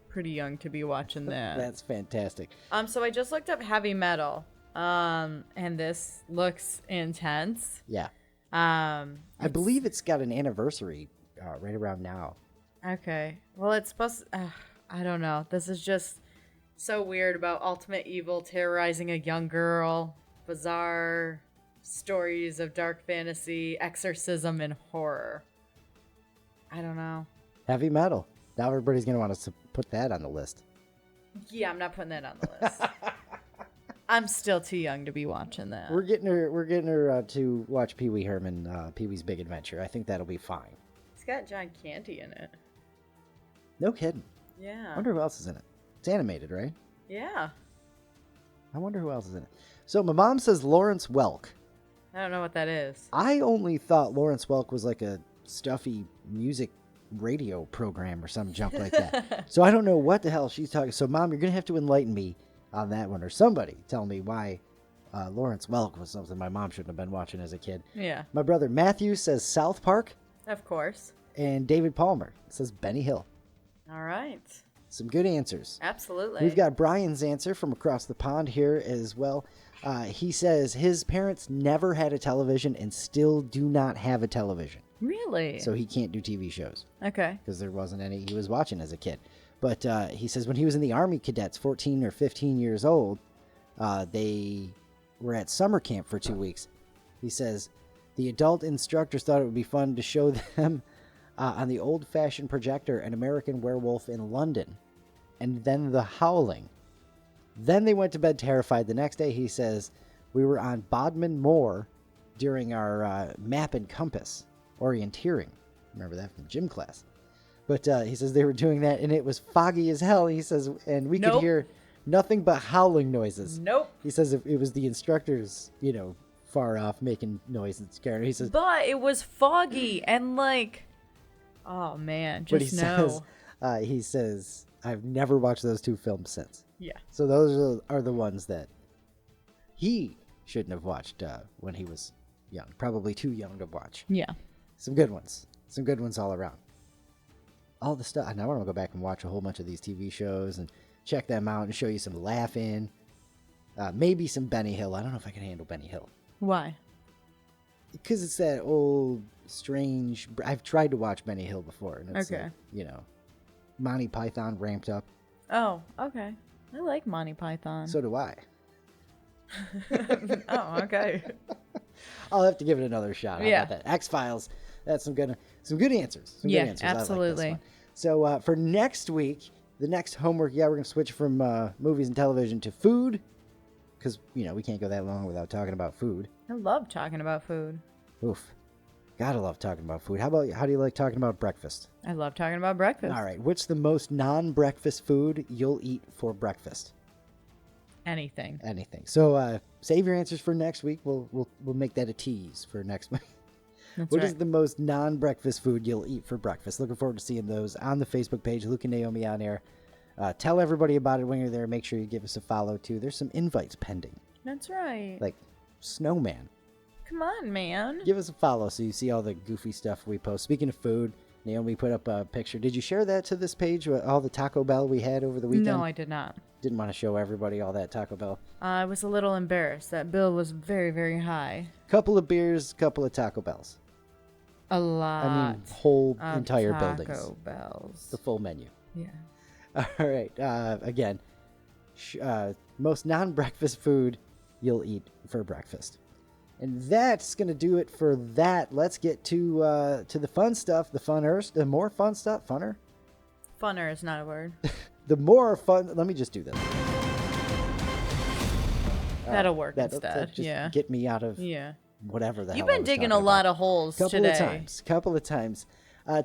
pretty young to be watching that. That's fantastic. So I just looked up Heavy Metal, and this looks intense. Yeah. I believe it's got an anniversary right around now. Okay. Well, it's supposed to, I don't know. This is just so weird about ultimate evil terrorizing a young girl, bizarre stories of dark fantasy, exorcism, and horror. I don't know. Heavy Metal. Now everybody's going to want us to put that on the list. Yeah, I'm not putting that on the list. I'm still too young to be watching that. We're getting her to watch Pee Wee Herman, Pee Wee's Big Adventure. I think that'll be fine. It's got John Candy in it. No kidding. Yeah. I wonder who else is in it. It's animated, right? Yeah. I wonder who else is in it. So my mom says Lawrence Welk. I don't know what that is. I only thought Lawrence Welk was like a stuffy music radio program or some junk like that. So I don't know what the hell she's talking. So Mom, you're going to have to enlighten me on that one, or somebody tell me why Lawrence Welk was something my mom shouldn't have been watching as a kid. Yeah. My brother Matthew says South Park. Of course. And David Palmer says Benny Hill. All right. Some good answers. Absolutely. We've got Brian's answer from across the pond here as well. He says his parents never had a television and still do not have a television. Really? So he can't do TV shows. Okay. Because there wasn't any he was watching as a kid. But he says when he was in the Army Cadets, 14 or 15 years old, they were at summer camp for 2 weeks. He says the adult instructors thought it would be fun to show them on the old-fashioned projector An American Werewolf in London, and then The Howling. Then they went to bed terrified. The next day, he says, we were on Bodmin Moor during our map and compass orienteering. Remember that from gym class. But he says they were doing that, and it was foggy as hell. He says, and we could hear nothing but howling noises. Nope. He says it was the instructors, far off making noise and scaring. He says, but it was foggy and like, oh man, just know. He says, I've never watched those two films since. Yeah. So those are the ones that he shouldn't have watched when he was young. Probably too young to watch. Yeah. Some good ones. Some good ones all around. all the stuff. And I want to go back and watch a whole bunch of these TV shows and check them out and show you some Laughing. Maybe some Benny Hill. I don't know if I can handle Benny Hill. Why? Because it's that old, strange... I've tried to watch Benny Hill before. And it's Okay. Monty Python ramped up. Oh, okay. I like Monty Python. So do I. Oh, okay. I'll have to give it another shot. How Yeah. about that? X-Files. That's some good answers. Some good answers. Absolutely. I like this one. So for next week, the next homework, we're going to switch from movies and television to food. Because, we can't go that long without talking about food. I love talking about food. Oof. Gotta love talking about food. How do you like talking about breakfast? I love talking about breakfast. All right. What's the most non-breakfast food you'll eat for breakfast? Anything. So save your answers for next week. We'll make that a tease for next week. What is the most non-breakfast food you'll eat for breakfast? Looking forward to seeing those on the Facebook page, Luke and Naomi on air. Tell everybody about it when you're there. Make sure you give us a follow too. There's some invites pending. That's right. Like Snowman. Come on, man. Give us a follow so you see all the goofy stuff we post. Speaking of food, Naomi put up a picture. Did you share that to this page, all the Taco Bell we had over the weekend? No, I did not. Didn't want to show everybody all that Taco Bell. I was a little embarrassed. That bill was very, very high. Couple of beers, couple of Taco Bells. A lot. I mean, whole of entire Taco buildings. Bells. The full menu. Yeah. All right. Again, most non-breakfast food you'll eat for breakfast. And that's going to do it for that. Let's get to the fun stuff, the more fun stuff. Funner? Funner is not a word. The more fun. Let me just do this. That'll work That'll instead. just get me out of Yeah. whatever the hell You've I been was digging talking a lot about. of holes Couple today. Couple of times.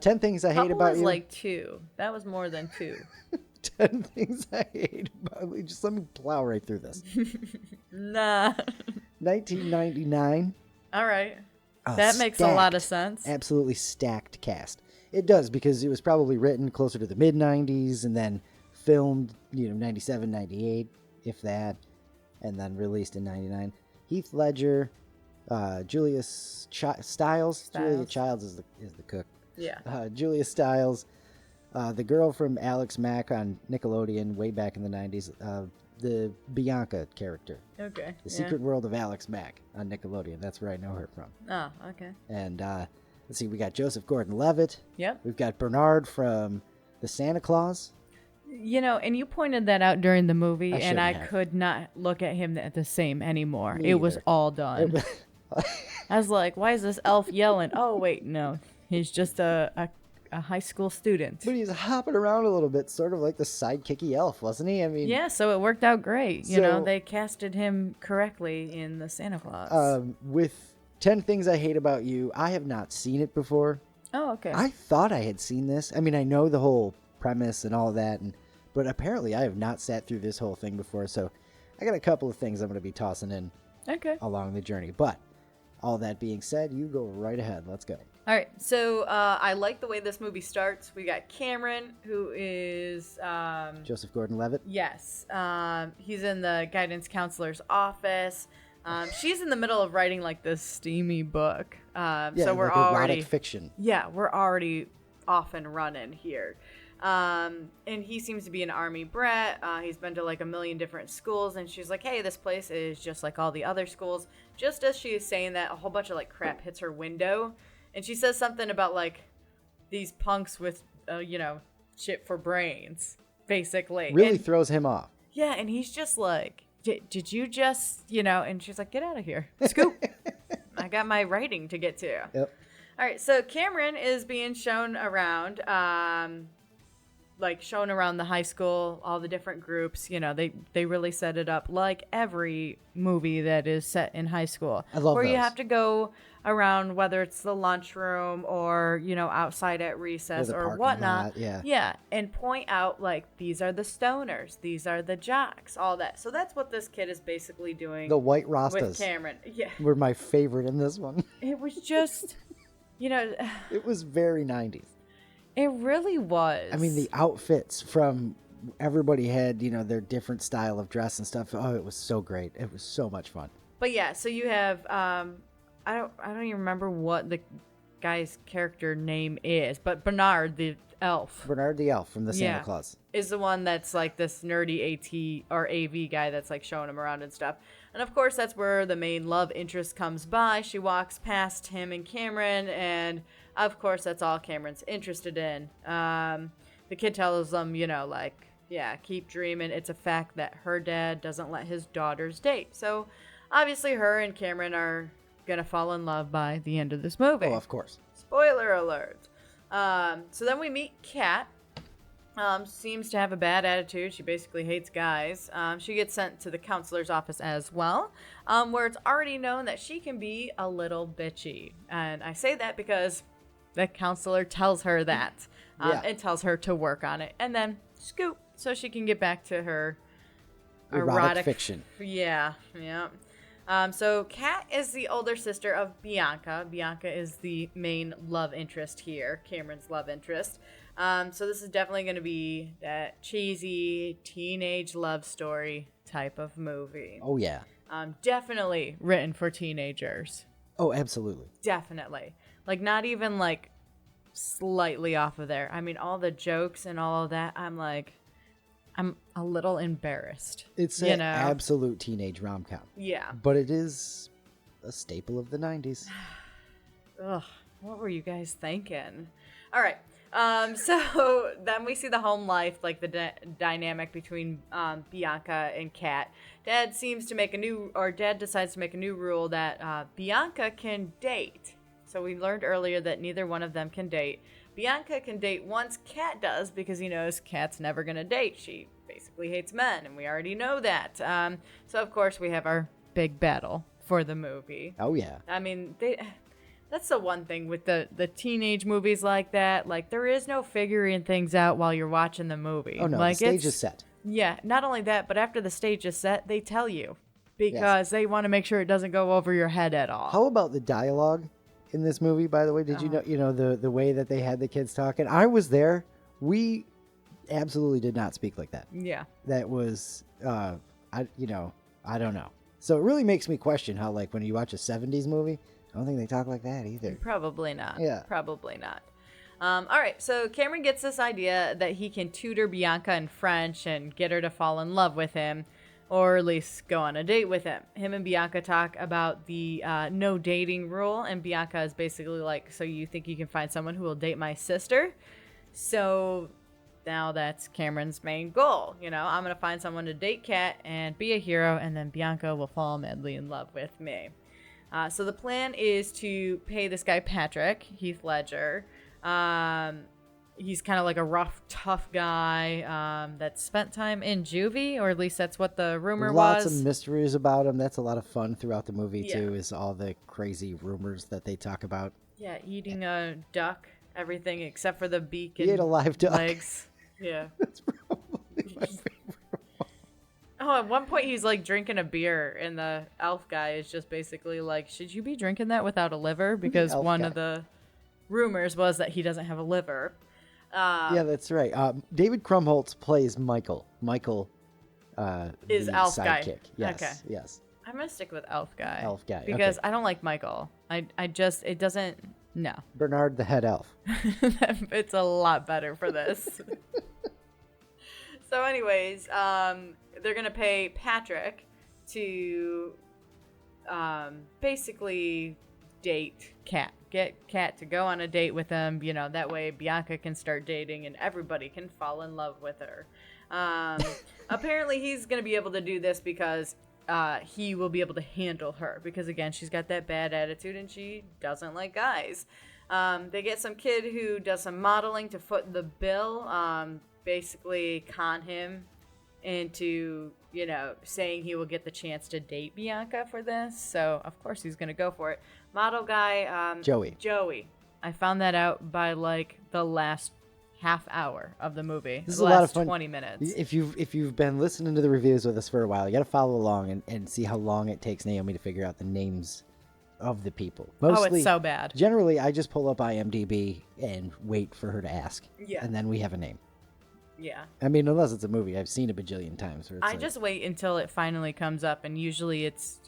10 things I hate Couple about was you. like 2. That was more than 2. 10 things I hate about you. Just let me plow right through this. Nah. 1999. All right. That makes a lot of sense. Absolutely stacked cast. It does, because it was probably written closer to the mid 90s and then filmed, 97, 98, if that, and then released in 99. Heath Ledger, Julia Stiles. Julia Childs is the cook. Yeah. Julia Stiles, the girl from Alex Mack on Nickelodeon way back in the 90s, the Bianca character. Okay. The Secret World of Alex Mack on Nickelodeon. That's where I know her from. Oh, okay. And let's see, we got Joseph Gordon-Levitt. Yep. We've got Bernard from the Santa Claus. And you pointed that out during the movie, and I have. could not look at him the same anymore. Me It was either. all done. I was like, why is this elf yelling? Oh, wait, no. He's just a high school student. But he's hopping around a little bit, sort of like the sidekicky elf, wasn't he? I mean, Yeah, so it worked out great. So- They casted him correctly in the Santa Claus. with 10 Things I Hate About You, I have not seen it before. Oh, okay. I thought I had seen this. I mean, I know the whole premise and all of that, but apparently I have not sat through this whole thing before, so I got a couple of things I'm going to be tossing in Okay. along the journey. But all that being said, you go right ahead. Let's go. All right. So I like the way this movie starts. We got Cameron, who is Joseph Gordon-Levitt. yes, he's in the guidance counselor's office. She's in the middle of writing like this steamy book. So we're like already erotic fiction. Yeah, we're already off and running here. And he seems to be an army brat. He's been to like a million different schools, and she's like, hey, this place is just like all the other schools. Just as she is saying that, a whole bunch of like crap hits her window, and she says something about like these punks with shit for brains, basically. Really And- throws him off. yeah, and he's just like, did you just, and she's like, get out of here. Scoop. I got my writing to get to. Yep. All right, so Cameron is being shown around, shown around the high school, all the different groups. They really set it up like every movie that is set in high school. I love where you those. have to go around, whether it's the lunchroom or, outside at recess the or parking whatnot. lot, yeah. Yeah, and point out, these are the stoners, these are the jocks, all that. So that's what this kid is basically doing The white with Rastas Cameron. Yeah, were my favorite in this one. it was just, It was very 90s. it really was. I mean, the outfits from everybody had, their different style of dress and stuff. Oh, it was so great. It was so much fun. But yeah, so you have I don't even remember what the guy's character name is, but Bernard, the elf. Bernard the elf from the Santa Yeah. Claus. Is the one that's like this nerdy AT or AV guy that's like showing him around and stuff. And of course, that's where the main love interest comes by. She walks past him and Cameron, and of course, that's all Cameron's interested in. The kid tells them, like, yeah, keep dreaming. It's a fact that her dad doesn't let his daughters date. So obviously, her and Cameron are going to fall in love by the end of this movie. Oh, of course. Spoiler alert. So then we meet Kat. Seems to have a bad attitude. She basically hates guys. She gets sent to the counselor's office as well, where it's already known that she can be a little bitchy. And I say that because the counselor tells her that, and tells her to work on it. And then scoop, so she can get back to her Erotic fiction. Yeah. So Kat is the older sister of Bianca. Bianca is the main love interest here, Cameron's love interest. So this is definitely going to be that cheesy teenage love story type of movie. Oh, yeah. Definitely written for teenagers. Oh, absolutely. Definitely. Like, not even, like, slightly off of there. I mean, all the jokes and all of that, I'm a little embarrassed. It's an absolute teenage rom-com. Yeah. But it is a staple of the 90s. Ugh, what were you guys thinking? All right. So then we see the home life, like the dynamic between Bianca and Kat. Dad decides to make a new rule that Bianca can date. So we learned earlier that neither one of them can date. Bianca can date once Kat does because he knows Kat's never going to date. She basically hates men, and we already know that. So, of course, we have our big battle for the movie. Oh, yeah. I mean, that's the one thing with the teenage movies like that. Like, there is no figuring things out while you're watching the movie. Oh, no, like, the stage is set. Yeah, not only that, but after the stage is set, they tell you. Because they want to make sure it doesn't go over your head at all. How about the dialogue in this movie, by the way? Did you know, the way that they had the kids talking? I was there. We absolutely did not speak like that. Yeah. That was, I don't know. So it really makes me question how, like, when you watch a 70s movie, I don't think they talk like that either. Probably not. Yeah. Probably not. All right, so Cameron gets this idea that he can tutor Bianca in French and get her to fall in love with him, or at least go on a date with him. Him and Bianca talk about the no dating rule, and Bianca is basically like, so you think you can find someone who will date my sister? So now that's Cameron's main goal. I'm going to find someone to date Kat and be a hero, and then Bianca will fall madly in love with me. So the plan is to pay this guy Patrick, Heath Ledger. He's kind of like a rough, tough guy that spent time in juvie, or at least that's what the rumor was. Lots of mysteries about him. That's a lot of fun throughout the movie, too, is all the crazy rumors that they talk about. Yeah, eating a duck, everything except for the beak and he ate a live duck. legs. Yeah. That's probably my favorite one. Oh, at one point he's like drinking a beer, and the elf guy is just basically like, should you be drinking that without a liver? Because one of the rumors was that he doesn't have a liver. Yeah, that's right. David Krumholtz plays Michael. Michael is the Elf sidekick. guy. Yes, Okay. yes. I'm going to stick with elf guy. Elf guy, Because okay. I don't like Michael. It doesn't, no. Bernard the head elf. It's a lot better for this. So anyways, they're going to pay Patrick to basically date Kat. Get Kat to go on a date with him. That way Bianca can start dating and everybody can fall in love with her. Apparently he's going to be able to do this because he will be able to handle her. Because, again, she's got that bad attitude and she doesn't like guys. They get some kid who does some modeling to foot the bill. Basically con him into, saying he will get the chance to date Bianca for this. So, of course, he's going to go for it. Model guy, Joey. I found that out by, like, the last half hour of the movie. This is the a lot last of fun. 20 minutes. If you've been listening to the reviews with us for a while, you got to follow along and see how long it takes Naomi to figure out the names of the people. Mostly, it's so bad. Generally, I just pull up IMDb and wait for her to ask. Yeah. And then we have a name. Yeah. I mean, unless it's a movie I've seen a bajillion times. I just wait until it finally comes up, and usually it's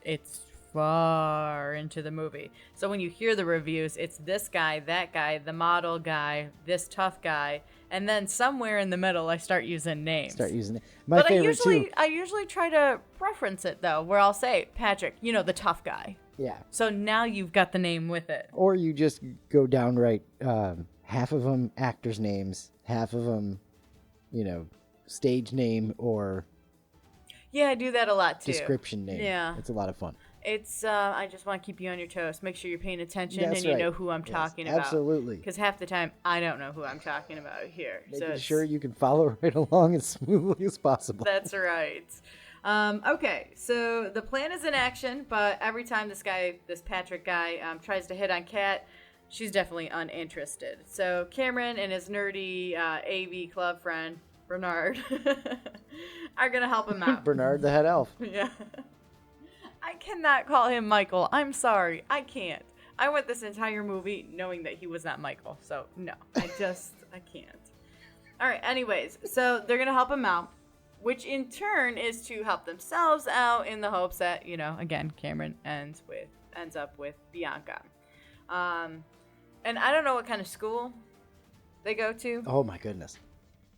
far into the movie. So when you hear the reviews, it's this guy, that guy, the model guy, this tough guy, And then somewhere in the middle, I start using names. Start using it. But I usually try to reference it, though, where I'll say, Patrick, the tough guy. Yeah. So now you've got the name with it. Or you just go downright, half of them actors' names, half of them, stage name or Yeah, I do that a lot, too. description name. Yeah. It's a lot of fun. It's, I just want to keep you on your toes. Make sure you're paying attention That's and you right. know who I'm talking about. Absolutely. Because half the time, I don't know who I'm talking about here. Making sure you can follow right along as smoothly as possible. That's right. Okay, so the plan is in action, but every time this Patrick guy, tries to hit on Kat, she's definitely uninterested. So Cameron and his nerdy AV club friend, Bernard, are going to help him out. Bernard the head elf. Yeah. I cannot call him Michael. I'm sorry. I can't. I went this entire movie knowing that he was not Michael. So, no. I can't. All right. Anyways, so they're going to help him out, which in turn is to help themselves out in the hopes that, again, Cameron ends up with Bianca. And I don't know what kind of school they go to. Oh, my goodness.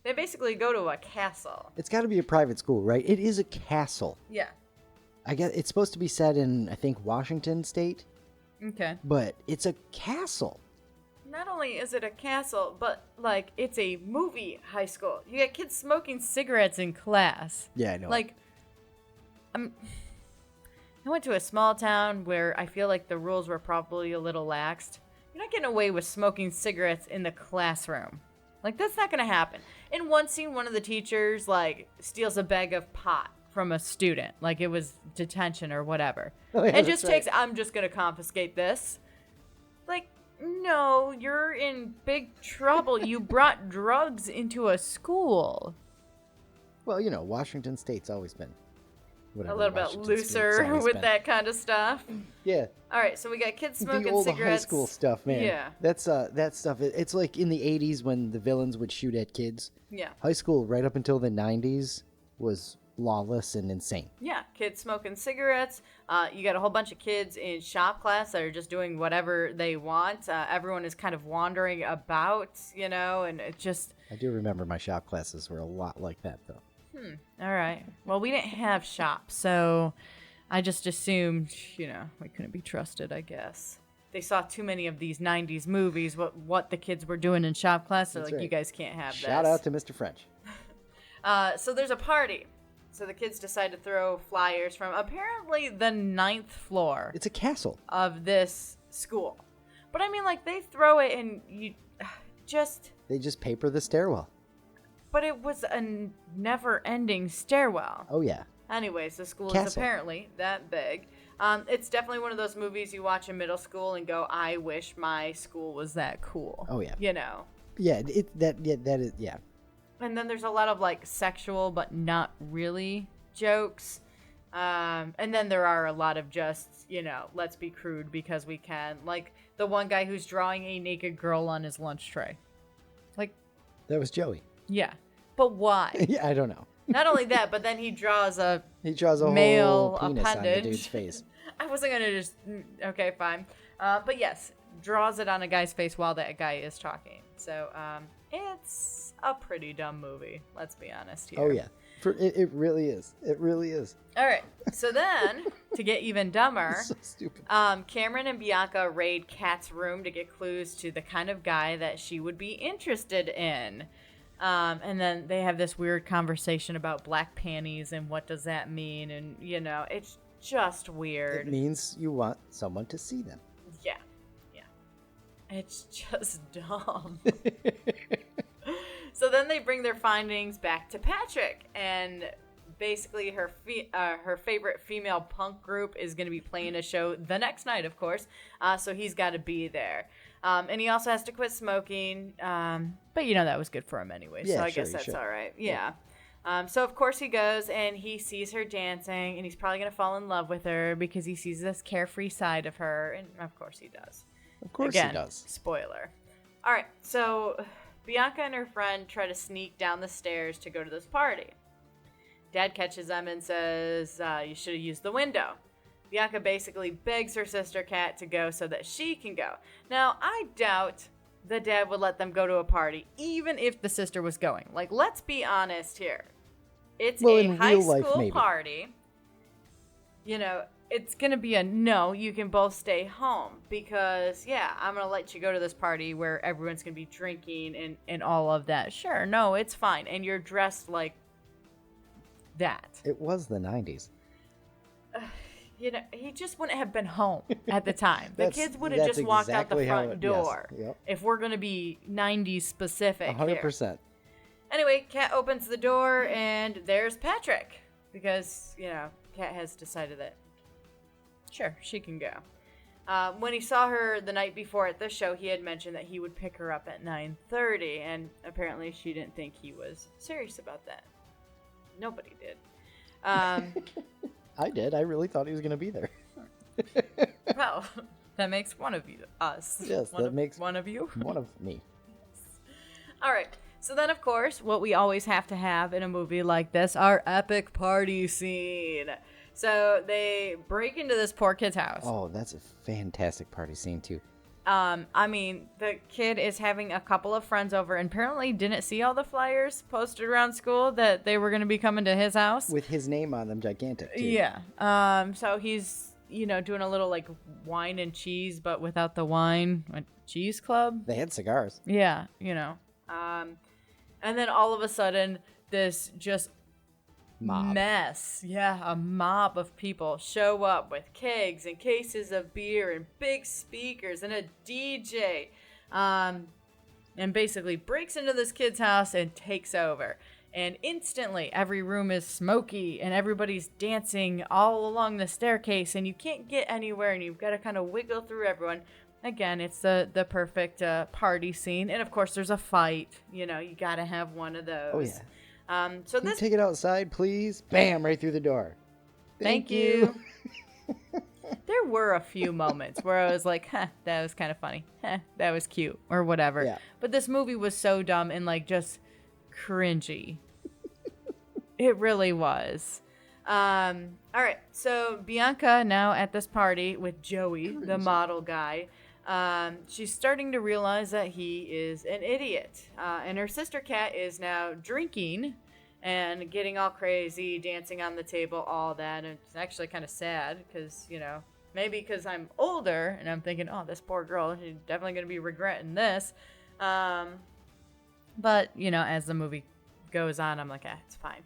They basically go to a castle. It's got to be a private school, right? It is a castle. Yeah. I guess it's supposed to be set in, I think, Washington State. Okay. But it's a castle. Not only is it a castle, but, it's a movie high school. You got kids smoking cigarettes in class. Yeah, I know. I went to a small town where I feel like the rules were probably a little laxed. You're not getting away with smoking cigarettes in the classroom. That's not going to happen. In one scene, one of the teachers, steals a bag of pot from a student. It was detention or whatever. Oh, yeah, and just right. I'm just going to confiscate this. No, you're in big trouble. You brought drugs into a school. Well, Washington State's always been a little bit looser with that kind of stuff. Yeah. All right, so we got kids smoking the old cigarettes. high school stuff, man. Yeah. That's that stuff. It's like in the 80s when the villains would shoot at kids. Yeah. High school right up until the 90s was lawless and insane. Yeah, kids smoking cigarettes. You got a whole bunch of kids in shop class that are just doing whatever they want. Everyone is kind of wandering about, and it just... I do remember my shop classes were a lot like that, though. All right. Well, we didn't have shops, so I just assumed, we couldn't be trusted, I guess. They saw too many of these 90s movies, what the kids were doing in shop class. They're right. You guys can't have this. Shout out to Mr. French. So there's a party. So the kids decide to throw flyers from apparently the 9th floor. It's a castle. Of this school. But they throw it and you just... They just paper the stairwell. But it was a never-ending stairwell. Oh, yeah. Anyways, the school Castle. is apparently that big. It's definitely one of those movies you watch in middle school and go, I wish my school was that cool. Oh, yeah. Yeah, that is. And then there's a lot of sexual but not really jokes. And then there are a lot of just, let's be crude because we can. Like the one guy who's drawing a naked girl on his lunch tray. That was Joey. Yeah. But why? Yeah, I don't know. Not only that, but then he draws a male whole penis appendage on the dude's face. I wasn't going to just... Okay, fine. But yes, draws it on a guy's face while that guy is talking. So, it's a pretty dumb movie. Let's be honest here. Oh, yeah. It really is. It really is. All right. So then, to get even dumber... So stupid. Cameron and Bianca raid Kat's room to get clues to the kind of guy that she would be interested in. And then they have this weird conversation about black panties and what does that mean. And, it's just weird. It means you want someone to see them. Yeah. It's just dumb. So then they bring their findings back to Patrick, and basically her favorite female punk group is going to be playing a show the next night, of course. So he's got to be there. And he also has to quit smoking. But that was good for him anyway. Yeah, so I sure, guess that's sure. all right. Yeah. So of course he goes and he sees her dancing, and he's probably going to fall in love with her because he sees this carefree side of her. And of course he does. Of course Again, he does. Spoiler. All right. So Bianca and her friend try to sneak down the stairs to go to this party. Dad catches them and says, you should have used the window. Bianca basically begs her sister Kat to go so that she can go. Now, I doubt the dad would let them go to a party, even if the sister was going. Like, let's be honest here. It's a high school party. You know, it's going to be a no, you can both stay home. Because, yeah, I'm going to let you go to this party where everyone's going to be drinking and all of that. Sure, no, it's fine. And you're dressed like that. It was the 90s. You know, he just wouldn't have been home at the time. The kids would have just walked out the front door. Yes, yep. If we're going to be 90s specific 100%. here. Anyway, Kat opens the door, and there's Patrick. Because, you know, Kat has decided that, sure, she can go. When he saw her the night before at the show, he had mentioned that he would pick her up at 9:30, and apparently she didn't think he was serious about that. Nobody did. I did. I really thought he was going to be there. Well, that makes one of you us. Yes, that makes one of you. One of me. All right. So then, of course, what we always have to have in a movie like this, our epic party scene. So they break into this poor kid's house. Oh, that's a fantastic party scene, too. I mean, the kid is having a couple of friends over and apparently didn't see all the flyers posted around school that they were going to be coming to his house. With his name on them, gigantic, too. Yeah. So he's, you know, doing a little, like, wine and cheese, but without the wine. A cheese club? They had cigars. Yeah, you know. And then all of a sudden, this just mess. Yeah, a mob of people show up with kegs and cases of beer and big speakers and a DJ. And basically breaks into this kid's house and takes over. And instantly, every room is smoky and everybody's dancing all along the staircase. And you can't get anywhere and you've got to kind of wiggle through everyone. Again, it's the perfect party scene. And, of course, there's a fight. You know, you got to have one of those. Oh, yeah. So Can you take it outside, please? Bam, right through the door. Thank you. There were a few moments where I was like, huh, that was kind of funny. Huh, that was cute. Or whatever. Yeah. But this movie was so dumb and, like, just cringy. It really was. All right. So Bianca now at this party with Joey, the model guy. She's starting to realize that he is an idiot. And her sister Kat is now drinking and getting all crazy, dancing on the table, all that. And it's actually kind of sad because, you know, maybe because I'm older and I'm thinking, oh, this poor girl, she's definitely going to be regretting this. But, you know, as the movie goes on, I'm like, it's fine.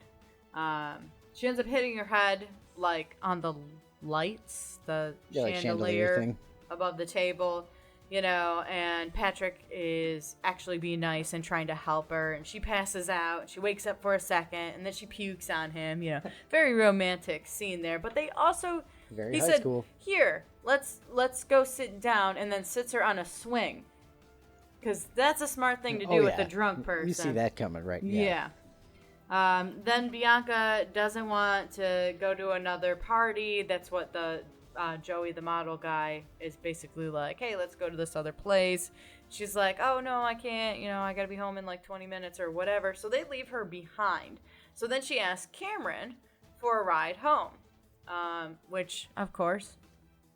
She ends up hitting her head, like, on the lights, the chandelier thing above the table, you know, and Patrick is actually being nice and trying to help her, and she passes out, and she wakes up for a second, and then she pukes on him, you know. Very romantic scene there, but they also, he said, school. Here, let's go sit down, and then sits her on a swing, because that's a smart thing to do with a drunk person. You see that coming, right? Yeah. Then Bianca doesn't want to go to another party. That's what the Joey, the model guy, is basically like, hey, let's go to this other place. She's like, oh, no, I can't. You know, I got to be home in like 20 minutes or whatever. So they leave her behind. So then she asks Cameron for a ride home, which, of course,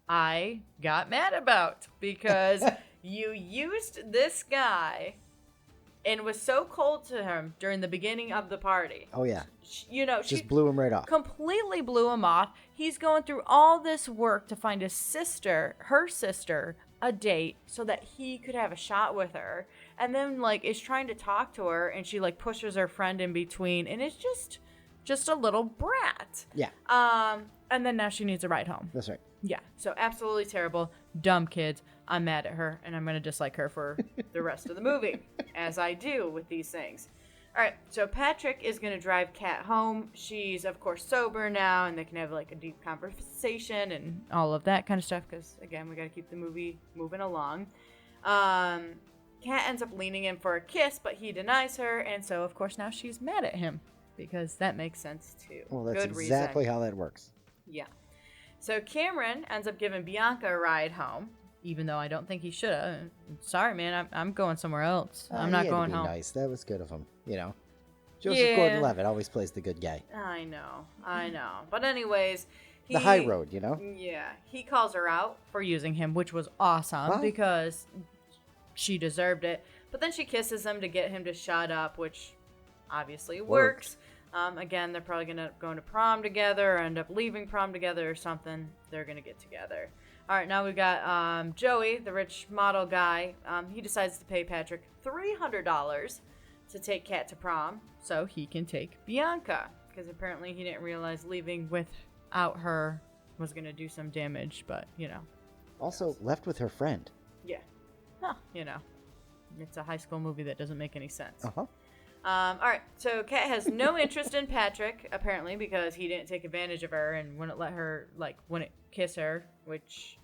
I got mad about because you used this guy and was so cold to him during the beginning of the party. Oh, yeah. You know, she blew him right off. Completely blew him off. He's going through all this work to find her sister, a date so that he could have a shot with her. And then, like, is trying to talk to her, and she, like, pushes her friend in between. And it's just a little brat. Yeah. And then now she needs a ride home. That's right. Yeah. So absolutely terrible. Dumb kids. I'm mad at her, and I'm going to dislike her for the rest of the movie, as I do with these things. All right, so Patrick is going to drive Kat home. She's, of course, sober now, and they can have, like, a deep conversation and all of that kind of stuff, because, again, we got to keep the movie moving along. Kat ends up leaning in for a kiss, but he denies her, and so, of course, now she's mad at him, because that makes sense, too. Well, that's exactly how that works. Yeah. So Cameron ends up giving Bianca a ride home, even though I don't think he should have. Sorry, man, I'm going somewhere else. I'm not going home. Nice. That was good of him, you know. Joseph Gordon-Levitt always plays the good guy. I know. But anyways, the high road, you know? Yeah. He calls her out for using him, which was awesome because she deserved it. But then she kisses him to get him to shut up, which obviously works. Again, they're probably going to go to prom together or end up leaving prom together or something. They're going to get together. All right, now we got Joey, the rich model guy. He decides to pay Patrick $300 to take Kat to prom so he can take Bianca. Because apparently he didn't realize leaving without her was going to do some damage, but, Also, left with her friend. Yeah. Well, it's a high school movie that doesn't make any sense. Uh-huh. All right, so Kat has no interest in Patrick, apparently, because he didn't take advantage of her and wouldn't let her, wouldn't kiss her, which,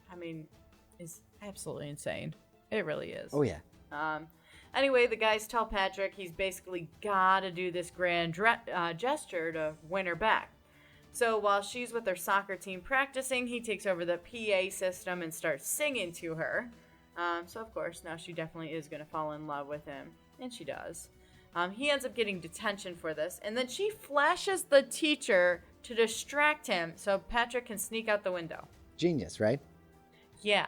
is absolutely insane. It really is. Oh, yeah. Anyway, the guys tell Patrick he's basically got to do this grand gesture to win her back. So while she's with her soccer team practicing, he takes over the PA system and starts singing to her. So, of course, now she definitely is going to fall in love with him, and she does. He ends up getting detention for this, and then she flashes the teacher to distract him so Patrick can sneak out the window. Genius, right? Yeah,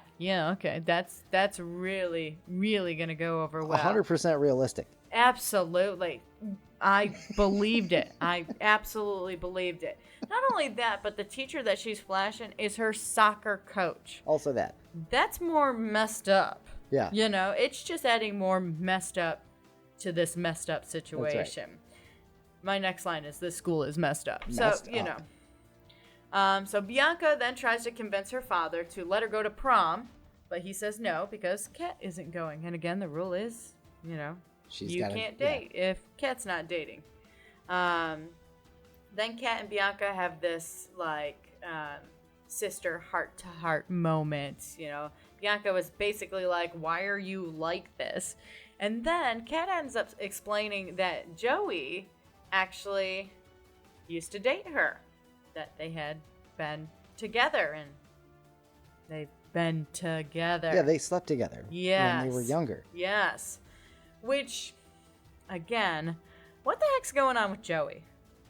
okay. That's really, really going to go over well. 100% realistic. Absolutely. I believed it. I absolutely believed it. Not only that, but the teacher that she's flashing is her soccer coach. Also that. That's more messed up. Yeah. It's just adding more messed up to this messed up situation. Right. My next line is, this school is messed up. Messed up. So Bianca then tries to convince her father to let her go to prom, but he says no because Kat isn't going. And again, the rule is, you can't date if Kat's not dating. Then Kat and Bianca have this sister heart-to-heart moment. Bianca was basically like, why are you like this? And then Kat ends up explaining that Joey actually used to date her, that they had been together, and they've been together. Yeah, they slept together when they were younger. Yes. Which, again, what the heck's going on with Joey?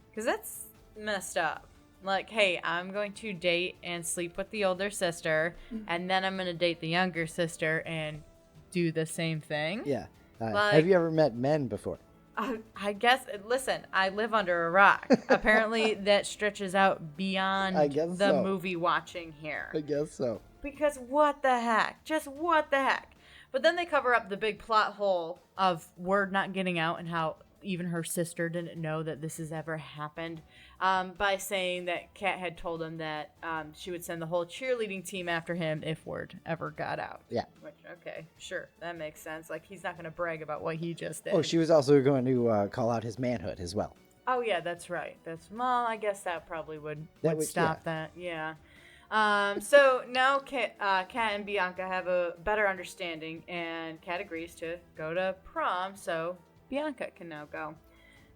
Because that's messed up. Like, hey, I'm going to date and sleep with the older sister, and then I'm going to date the younger sister and do the same thing. Yeah. Have you ever met men before? I guess, listen, I live under a rock. Apparently that stretches out beyond the movie watching here. I guess so. Because what the heck? Just what the heck? But then they cover up the big plot hole of word not getting out and how even her sister didn't know that this has ever happened by saying that Kat had told him that she would send the whole cheerleading team after him if word ever got out. Yeah. Which, okay, sure, that makes sense. Like, he's not going to brag about what he just did. Oh, she was also going to call out his manhood as well. Oh, yeah, that's right. Well, I guess that probably would stop that. Yeah. So now Kat and Bianca have a better understanding, and Kat agrees to go to prom, so Bianca can now go.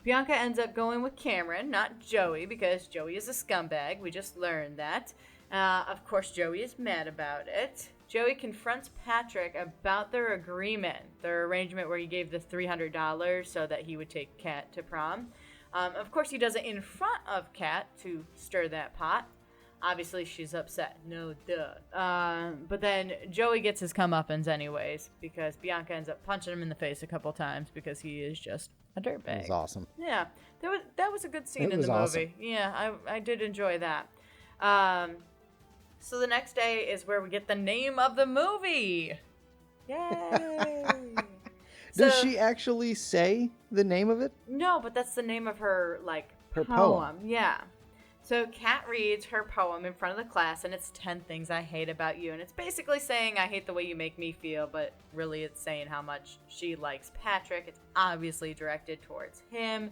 Bianca ends up going with Cameron, not Joey, because Joey is a scumbag. We just learned that. Of course, Joey is mad about it. Joey confronts Patrick about their agreement, their arrangement where he gave the $300 so that he would take Kat to prom. Of course, he does it in front of Kat to stir that pot. Obviously, she's upset. No, duh. But then Joey gets his comeuppance anyways, because Bianca ends up punching him in the face a couple times because he is just a dirtbag. It was awesome. Yeah, that was a good scene in the movie. Awesome. Yeah, I did enjoy that. So the next day is where we get the name of the movie. Yay! Does she actually say the name of it? No, but that's the name of her her poem. Yeah. So Kat reads her poem in front of the class, and it's 10 Things I Hate About You. And it's basically saying, I hate the way you make me feel, but really it's saying how much she likes Patrick. It's obviously directed towards him.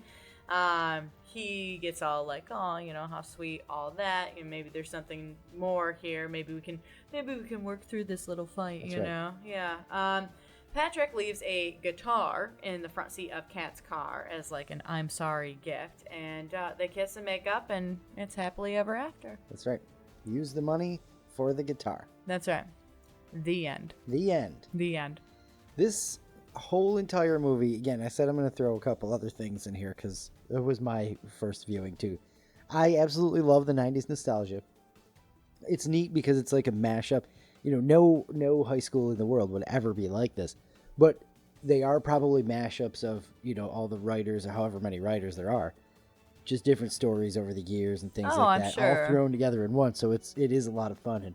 He gets all like, oh, how sweet, all that. And maybe there's something more here. Maybe we can work through this little fight, That's know? Yeah. Patrick leaves a guitar in the front seat of Kat's car as an I'm sorry gift, and they kiss and make up, and it's happily ever after. That's right. Use the money for the guitar. That's right. The end. The end. The end. This whole entire movie, again, I said I'm going to throw a couple other things in here because it was my first viewing too. I absolutely love the 90s nostalgia. It's neat because it's like a mashup. No high school in the world would ever be like this. But they are probably mashups of, all the writers, or however many writers there are, just different stories over the years and things like I'm that, sure. all thrown together in one. So it is a lot of fun, and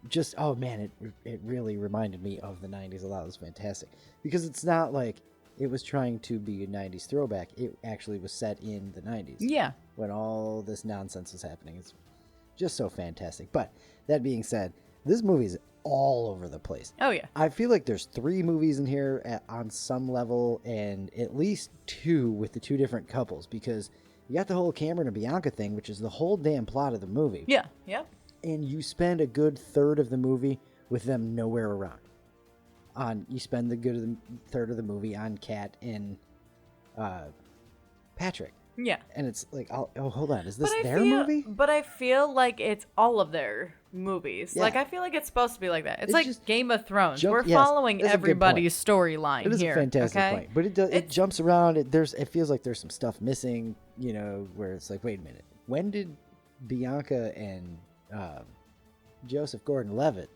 just, oh man, it really reminded me of the 90s a lot. It was fantastic because it's not like it was trying to be a 90s throwback. It actually was set in the 90s. Yeah. When all this nonsense was happening. It's just so fantastic. But that being said, this movie is all over the place. Oh, yeah. I feel like there's 3 movies in here on some level, and at least 2 with the 2 different couples, because you got the whole Cameron and Bianca thing, which is the whole damn plot of the movie. Yeah. Yep. And you spend a good third of the movie with them nowhere around. You spend the good third of the movie on Kat and Patrick. Yeah. And it's like, oh, hold on, is this their movie? But I feel like it's all of their movies. Yeah. Like, I feel like it's supposed to be like that. It's like just Game of Thrones. Yes, We're following that's a good everybody's storyline here. It is a fantastic okay? point. But it jumps around. It feels like there's some stuff missing, where it's like, wait a minute. When did Bianca and Joseph Gordon-Levitt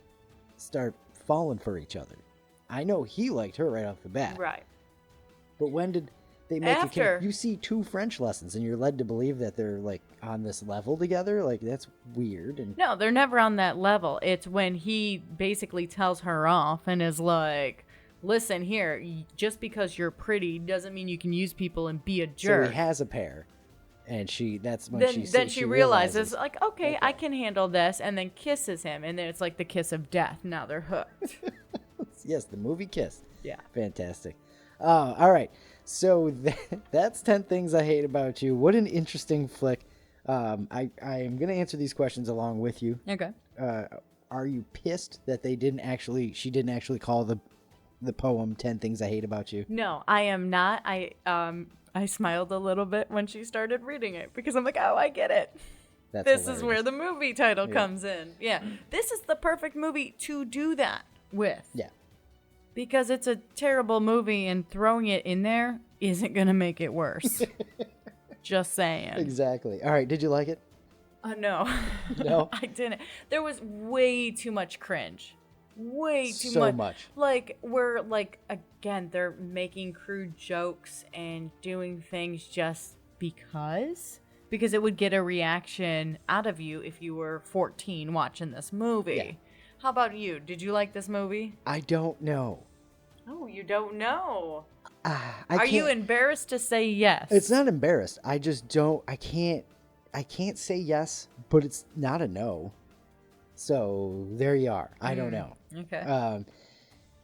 start falling for each other? I know he liked her right off the bat. Right. But when did they make After. you see 2 French lessons and you're led to believe that they're like on this level together? Like, that's weird. And No, they're never on that level. It's when he basically tells her off and is like, listen here, just because you're pretty doesn't mean you can use people and be a jerk. So he has a pair. And that's when then she realizes, like, okay, I can handle this, and then kisses him, and then it's like the kiss of death. Now they're hooked. Yes, the movie Kiss. Yeah. Fantastic. All right. So that's 10 Things I Hate About You. What an interesting flick. I am going to answer these questions along with you. Okay. Are you pissed that she didn't actually call the poem 10 Things I Hate About You? No, I am not. I smiled a little bit when she started reading it because I'm like, oh, I get it. That's this hilarious. is where the movie title comes in. Yeah. This is the perfect movie to do that with. Yeah. Because it's a terrible movie and throwing it in there isn't going to make it worse. Just saying. Exactly. All right. Did you like it? No. No? I didn't. There was way too much cringe. Way too So much. Like, again, they're making crude jokes and doing things just because it would get a reaction out of you if you were 14 watching this movie. Yeah. How about you? Did you like this movie? I don't know. Oh, you don't know. Are you embarrassed to say yes? It's not embarrassed. I just don't. I can't say yes, but it's not a no. So there you are. I don't know. Okay.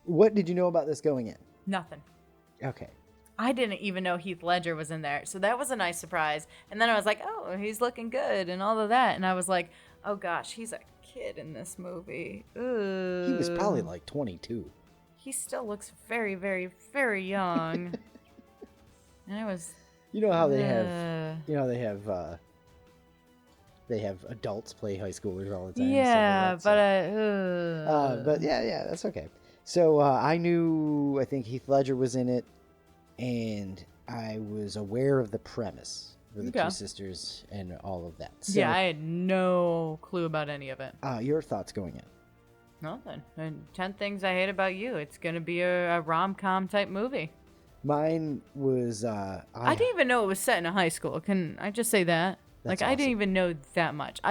What did you know about this going in? Nothing. Okay. I didn't even know Heath Ledger was in there. So that was a nice surprise. And then I was like, oh, he's looking good and all of that. And I was like, oh gosh, he's a kid in this movie. Ooh. He was probably like 22. He still looks very, very, very young. And I was... You know how they have adults play high schoolers all the time. Yeah, but yeah, that's okay. So I think Heath Ledger was in it, and I was aware of the premise for the 2 sisters and all of that. So, yeah, I had no clue about any of it. Your thoughts going in? Nothing. And 10 Things I Hate About You. It's going to be a rom-com type movie. Mine was... I didn't even know it was set in a high school. Can I just say that? That's I didn't awesome. even know that much.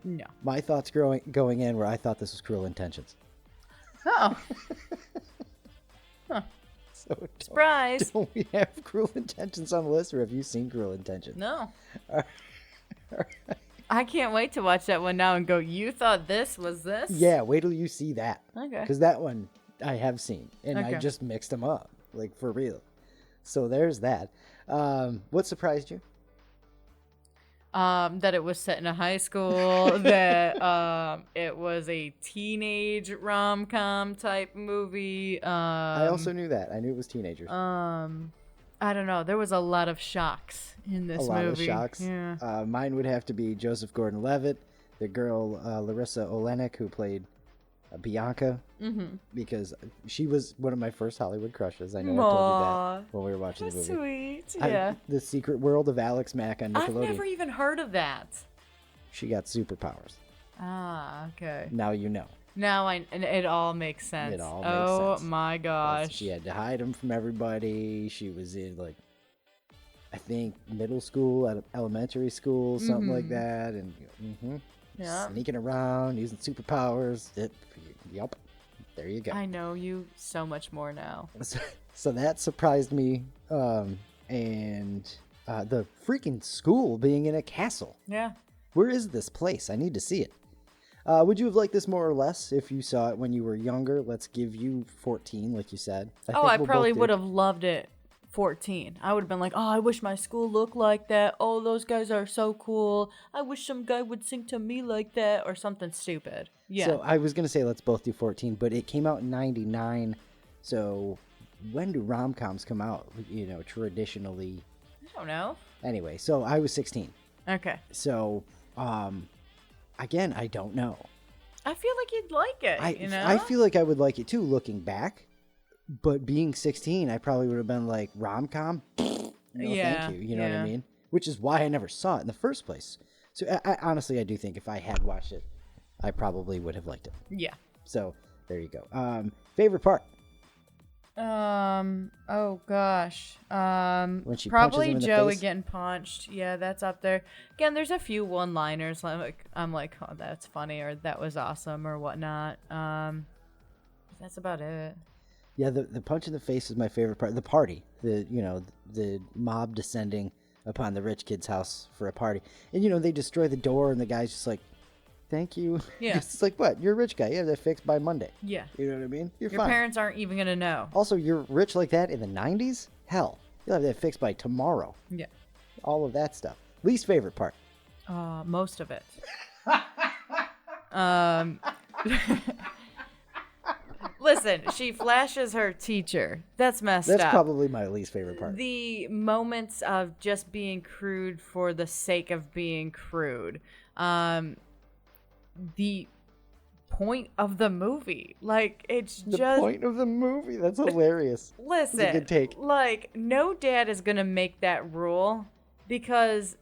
No. My thoughts going in were I thought this was Cruel Intentions. Oh. So Surprise. don't we have Cruel Intentions on the list, or have you seen Cruel Intentions? No. All right. I can't wait to watch that one now and go, you thought this was this? Yeah, wait till you see that. Okay. Because that one I have seen, and I Okay. just mixed them up, like for real. So there's that. What surprised you? That it was set in a high school, that it was a teenage rom-com type movie. I also knew that. I knew it was teenagers. I don't know. There was a lot of shocks in this movie. A lot of shocks. Yeah. Mine would have to be Joseph Gordon-Levitt, the girl Larissa Olenek, who played Bianca, because she was one of my first Hollywood crushes. I know I told you that when we were watching the movie. Sweet. Yeah. The Secret World of Alex Mack on Nickelodeon. I've never even heard of that. She got superpowers. Ah, okay. Now you know. Now and it all makes sense. It all makes oh sense. my gosh. She had to hide him from everybody. She was in like, I think middle school, elementary school, something like that, and Yeah. sneaking around, using superpowers. Yep, there you go. I know you so much more now. So that surprised me, and the freaking school being in a castle. Yeah. Where is this place? I need to see it. Would you have liked this more or less if you saw it when you were younger? Let's give you 14, like you said. I probably would have loved it 14. I would have been like, oh, I wish my school looked like that. Oh, those guys are so cool. I wish some guy would sing to me like that, or something stupid. Yeah. So I was going to say let's both do 14, but it came out in 99. So when do rom-coms come out, traditionally? I don't know. Anyway, so I was 16. Okay. So, again, I don't know. I feel like you'd like it, I feel like I would like it too, looking back. But being 16, I probably would have been like, rom-com? No, thank you. You know what I mean? Which is why I never saw it in the first place. So I honestly, I do think if I had watched it, I probably would have liked it. Yeah. So there you go. Favorite part? Oh gosh. When she punches him Probably in the Joey face? getting punched. Yeah, that's up there. Again, there's a few one-liners. I'm like, oh, that's funny, or that was awesome, or whatnot. That's about it. Yeah, the punch in the face is my favorite part. The party, the mob descending upon the rich kid's house for a party, and they destroy the door, and the guy's just like, "Thank you." Yeah. It's like, what? You're a rich guy. You have that fixed by Monday. Yeah. You know what I mean? You're Your fine. parents aren't even gonna know. Also, you're rich like that in the 90s? Hell, you'll have that fixed by tomorrow. Yeah. All of that stuff. Least favorite part. Most of it. Listen, she flashes her teacher. That's messed up. That's probably my least favorite part. The moments of just being crude for the sake of being crude. The point of the movie. Like, it's The just... point of the movie. That's hilarious. Listen, That's a good take. like, no dad is going to make that rule because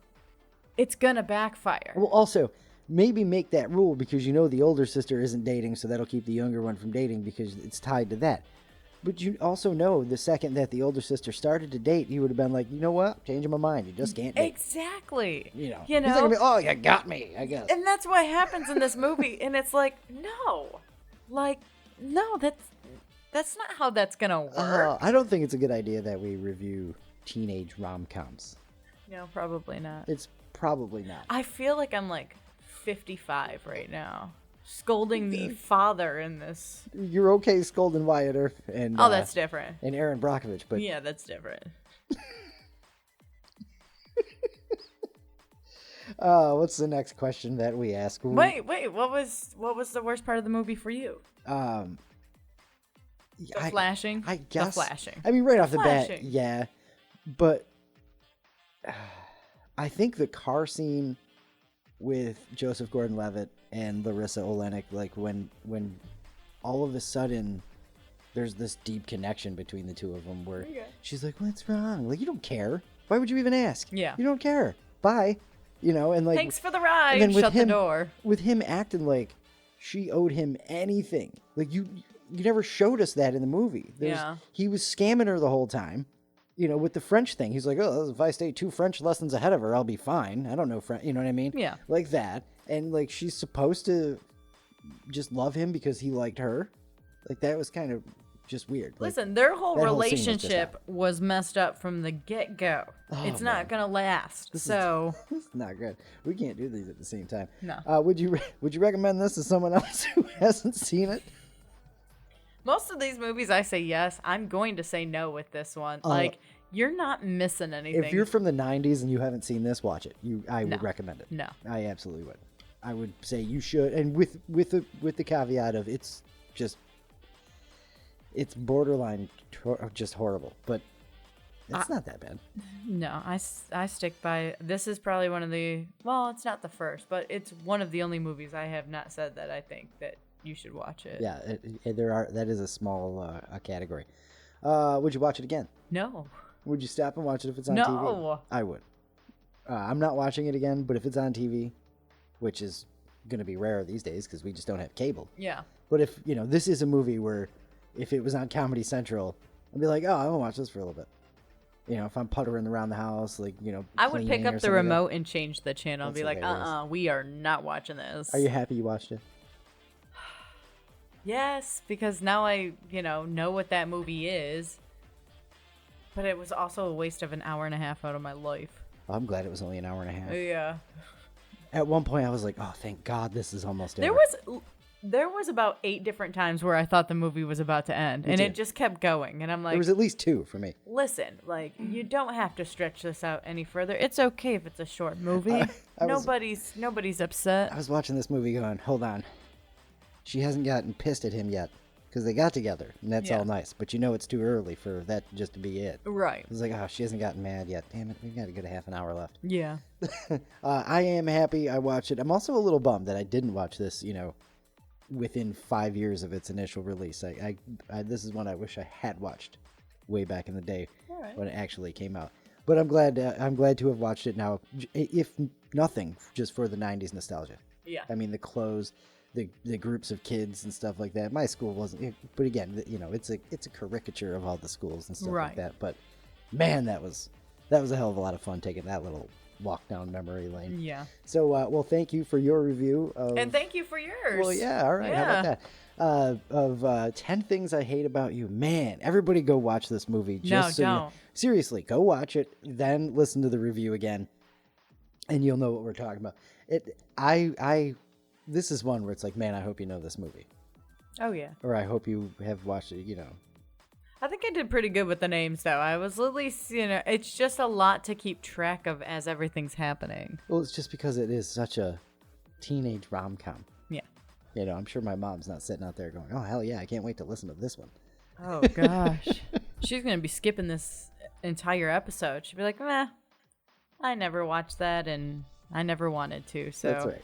it's going to backfire. Well, also, maybe make that rule because the older sister isn't dating, so that'll keep the younger one from dating because it's tied to that. But you also know the second that the older sister started to date, he would have been like, you know what? Changing my mind. You just can't date. Exactly. He's not gonna be, oh, you got me, I guess. And that's what happens in this movie. And it's like, no. Like, no, that's not how that's going to work. I don't think it's a good idea that we review teenage rom-coms. No, probably not. It's probably not. I feel like I'm like 55 right now, scolding the father in this. You're okay scolding Wyatt Earp and that's different. and Aaron Brockovich, but Yeah, that's different. what's the next question that we ask? Wait, what was the worst part of the movie for you? The flashing? I guess. The flashing. I mean, right off the bat, Flashing. yeah. But I think the car scene with Joseph Gordon-Levitt and Larissa Olenek, like when all of a sudden there's this deep connection between the two of them where she's like, what's wrong? Like, you don't care. Why would you even ask? Yeah. You don't care. Bye. And like, Thanks for the ride. and then with Shut him, the door. With him acting like she owed him anything. Like, you never showed us that in the movie. He was scamming her the whole time. With the French thing, he's like, oh, if I stay 2 French lessons ahead of her, I'll be fine. I don't know French. You know what I mean? Yeah. Like that. And like, she's supposed to just love him because he liked her. Like, that was kind of just weird. Listen, their whole that whole scene was just relationship was messed up from the get-go. It's not going to last. This is not good. We can't do these at the same time. No. Would you recommend this to someone else who hasn't seen it? Most of these movies, I say yes. I'm going to say no with this one. Like, you're not missing anything. If you're from the 90s and you haven't seen this, watch it. I would recommend it. No. I absolutely would. I would say you should, and with the caveat of it's borderline just horrible, but it's not that bad. No, I stick by. This is probably one of the. Well, it's not the first, but it's one of the only movies I have not said that I think that you should watch it. Yeah, that is a small category. Would you watch it again? No. Would you stop and watch it if it's on No. TV? I would. I'm not watching it again, but if it's on TV, which is going to be rare these days because we just don't have cable. Yeah. But if, this is a movie where if it was on Comedy Central, I'd be like, oh, I'm going to watch this for a little bit. If I'm puttering around the house, like, I would pick up the like remote and change the channel and That's be like, hilarious. we are not watching this. Are you happy you watched it? Yes, because now I, know what that movie is. But it was also a waste of an hour and a half out of my life. I'm glad it was only an hour and a half. Yeah. At one point, I was like, oh, thank God this is almost over. There was about 8 different times where I thought the movie was about to end. And it just kept going. And I'm like... There was at least 2 for me. Listen, like, you don't have to stretch this out any further. It's okay if it's a short movie. Nobody's upset. I was watching this movie going, hold on. She hasn't gotten pissed at him yet. Because they got together, and that's all nice. But it's too early for that just to be it. Right. It's like, oh, she hasn't gotten mad yet. Damn it, we've got a good half an hour left. Yeah. I am happy I watched it. I'm also a little bummed that I didn't watch this, within 5 years of its initial release. I this is one I wish I had watched way back in the day when it actually came out. But I'm glad to have watched it now, if nothing, just for the 90s nostalgia. Yeah. I mean, the clothes... The groups of kids and stuff like that. My school wasn't, but again, it's a caricature of all the schools and stuff like that. But man, that was a hell of a lot of fun taking that little walk down memory lane. Yeah. So, well, thank you for your review and thank you for yours. Well, yeah, all right. Yeah. How about that? Of 10 Things I Hate About You. Man, everybody go watch this movie. Just don't. Seriously, go watch it, then listen to the review again, and you'll know what we're talking about. This is one where it's like, man, I hope you know this movie. Oh, yeah. Or I hope you have watched it, I think I did pretty good with the names, though. I was at least, it's just a lot to keep track of as everything's happening. Well, it's just because it is such a teenage rom-com. Yeah. I'm sure my mom's not sitting out there going, oh, hell yeah, I can't wait to listen to this one. Oh, gosh. She's going to be skipping this entire episode. She'll be like, meh, I never watched that, and I never wanted to, so... That's right.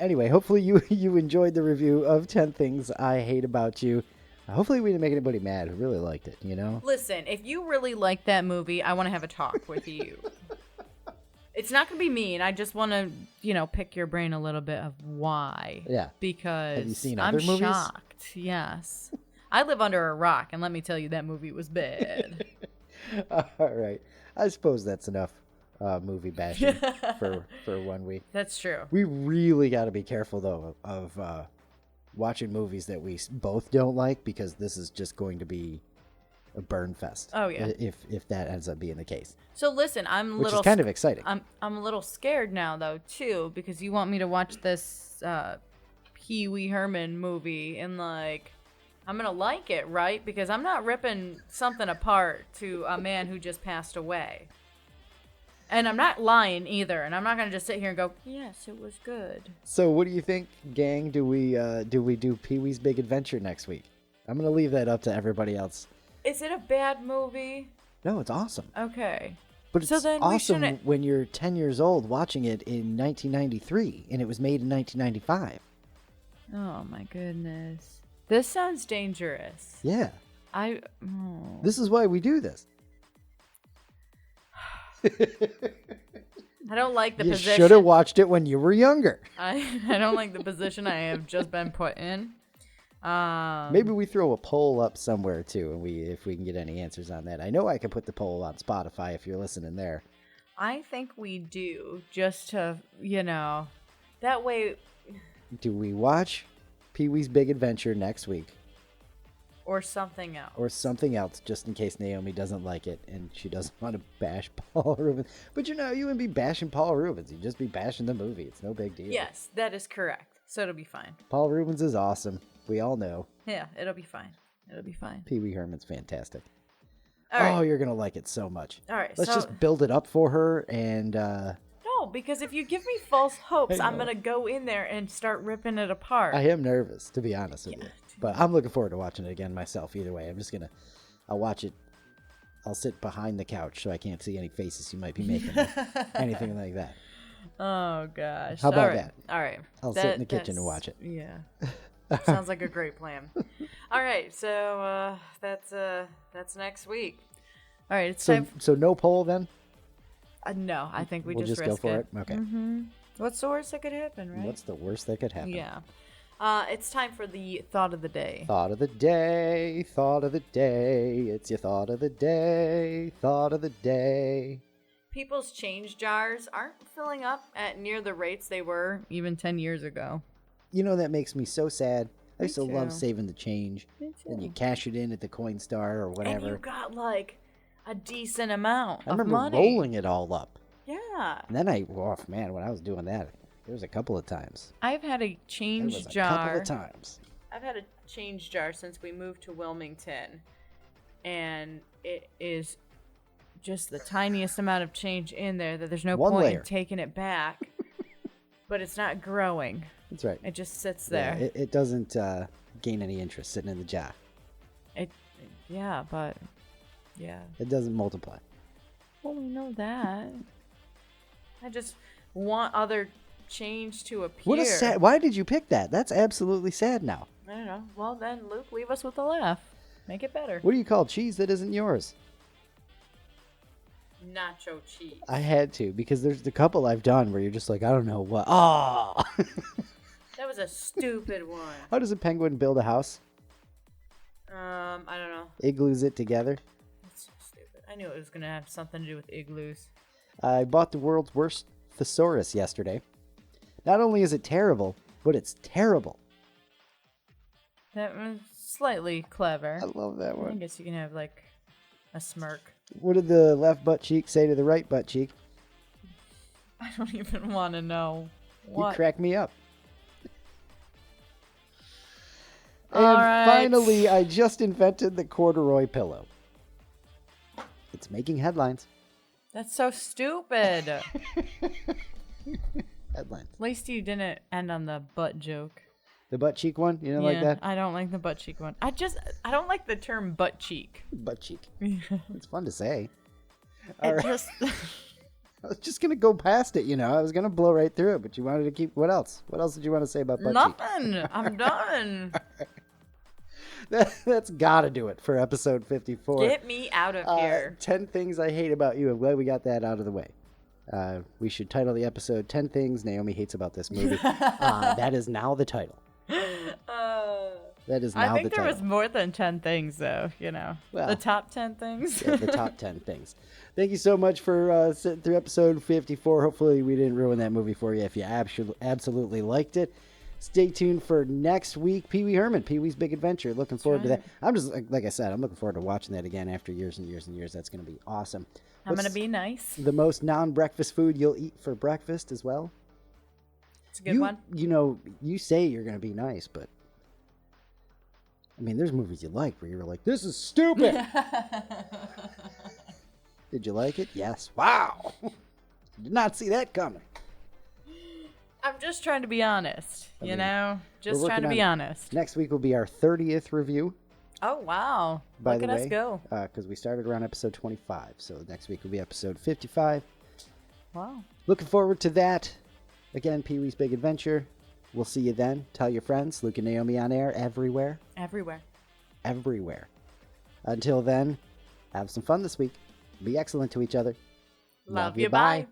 Anyway, hopefully you enjoyed the review of 10 Things I Hate About You. Hopefully we didn't make anybody mad who really liked it, Listen, if you really like that movie, I want to have a talk with you. It's not going to be mean. I just want to, pick your brain a little bit of why. Yeah. Because have you seen other I'm movies? Shocked. Yes. I live under a rock, and let me tell you, that movie was bad. All right. I suppose that's enough. Movie bashing for 1 week. That's true. We really got to be careful though of watching movies that we both don't like, because this is just going to be a burn fest. Oh yeah. If that ends up being the case. So listen, which is kind of exciting. I'm a little scared now though too, because you want me to watch this Pee Wee Herman movie and like I'm gonna like it, right? Because I'm not ripping something apart to a man who just passed away. And I'm not lying either, and I'm not gonna just sit here and go, "Yes, it was good." So, what do you think, gang? Do we do Pee-wee's Big Adventure next week? I'm gonna leave that up to everybody else. Is it a bad movie? No, it's awesome. Okay, but it's awesome when you're 10 years old watching it in 1993, and it was made in 1995. Oh my goodness, this sounds dangerous. Yeah, This is why we do this. I don't like the position. You should have watched it when you were younger. I don't like the position I have just been put in. Maybe we throw a poll up somewhere too, and if we can get any answers on that. I know I can put the poll on Spotify if you're listening there. I think we do, just to that way. Do we watch Pee-wee's Big Adventure next week? Or something else. Or something else, just in case Naomi doesn't like it and she doesn't want to bash Paul Rubens. But you wouldn't be bashing Paul Rubens. You'd just be bashing the movie. It's no big deal. Yes, that is correct. So it'll be fine. Paul Rubens is awesome. We all know. Yeah, it'll be fine. It'll be fine. Pee Wee Herman's fantastic. All right. Oh, you're going to like it so much. All right. Let's just build it up for her and... No, because if you give me false hopes, I'm going to go in there and start ripping it apart. I am nervous, to be honest with you. But I'm looking forward to watching it again myself either way. I'll watch it. I'll sit behind the couch so I can't see any faces you might be making. Anything like that. Oh, gosh. How about that? All right. I'll sit in the kitchen and watch it. Yeah. Sounds like a great plan. All right. So that's next week. All right. It's time. So no poll then? No, I think we'll just risk go for it. Okay. Mm-hmm. What's the worst that could happen, right? What's the worst that could happen? Yeah. It's time for the thought of the day. Thought of the day, thought of the day. It's your thought of the day, thought of the day. People's change jars aren't filling up at near the rates they were even 10 years ago. You know, that makes me so sad. I used to love too. saving the change. Me too. And you cash it in at the Coinstar or whatever. And you got like a decent amount I remember of money. rolling it all up. Yeah. And then man, when I was doing that, there was a couple of times. I've had a There change was a jar. couple of times. I've had a change jar since we moved to Wilmington. And it is just the tiniest amount of change in there that there's no One point layer. in taking it back. But it's not growing. That's right. It just sits there. Yeah, it doesn't gain any interest sitting in the jar. Yeah. It doesn't multiply. Well, we know that. I just want other change to appear. What a sad. Why did you pick that? That's absolutely sad now. I don't know. Well, then, Luke, leave us with a laugh. Make it better. What do you call cheese that isn't yours? Nacho cheese. I had to, because there's a couple I've done where you're just like, I don't know what. Oh! That was a stupid one. How does a penguin build a house? I don't know. Igloos it together. That's so stupid. I knew it was going to have something to do with igloos. I bought the world's worst thesaurus yesterday. Not only is it terrible, but it's terrible. That was slightly clever. I love that I one. guess you can have, like, a smirk. What did the left butt cheek say to the right butt cheek? I don't even want to know. You What? crack me up. All And right. finally, I just invented the corduroy pillow. It's making headlines. That's so stupid. Headlines. At least you didn't end on the butt joke. The butt cheek one? You don't like that? I don't like the butt cheek one. I don't like the term butt cheek. Butt cheek. It's fun to say. It All right. just I was just going to go past it, I was going to blow right through it, but you wanted to keep... What else? What else did you want to say about butt cheek? nothing. I'm done. That's got to do it for episode 54. Get me out of here. 10 Things I Hate About You. I'm glad we got that out of the way. We should title the episode 10 Things Naomi Hates About This Movie. That is now the title. That is now I the think there title. was more than 10 things, though. Well, the top 10 things. Yeah, the top 10 things. Thank you so much for sitting through episode 54. Hopefully we didn't ruin that movie for you if you absolutely liked it. Stay tuned for next week, Pee-wee Herman, Pee-wee's Big Adventure. Looking forward to that. I'm just, like I said, I'm looking forward to watching that again after years and years and years. That's going to be awesome. I'm going to be nice. The most non-breakfast food you'll eat for breakfast as well? It's a good one. You say you're going to be nice, but I mean, there's movies you like where you were like, this is stupid. Did you like it? Yes. Wow. Did not see that coming. I'm just trying to be honest, Just trying to be honest. Next week will be our 30th review. Oh, wow. By Look the at way, us go. Because we started around episode 25. So next week will be episode 55. Wow. Looking forward to that. Again, Pee-wee's Big Adventure. We'll see you then. Tell your friends. Luke and Naomi on air everywhere. Everywhere. Until then, have some fun this week. Be excellent to each other. Love you. Bye.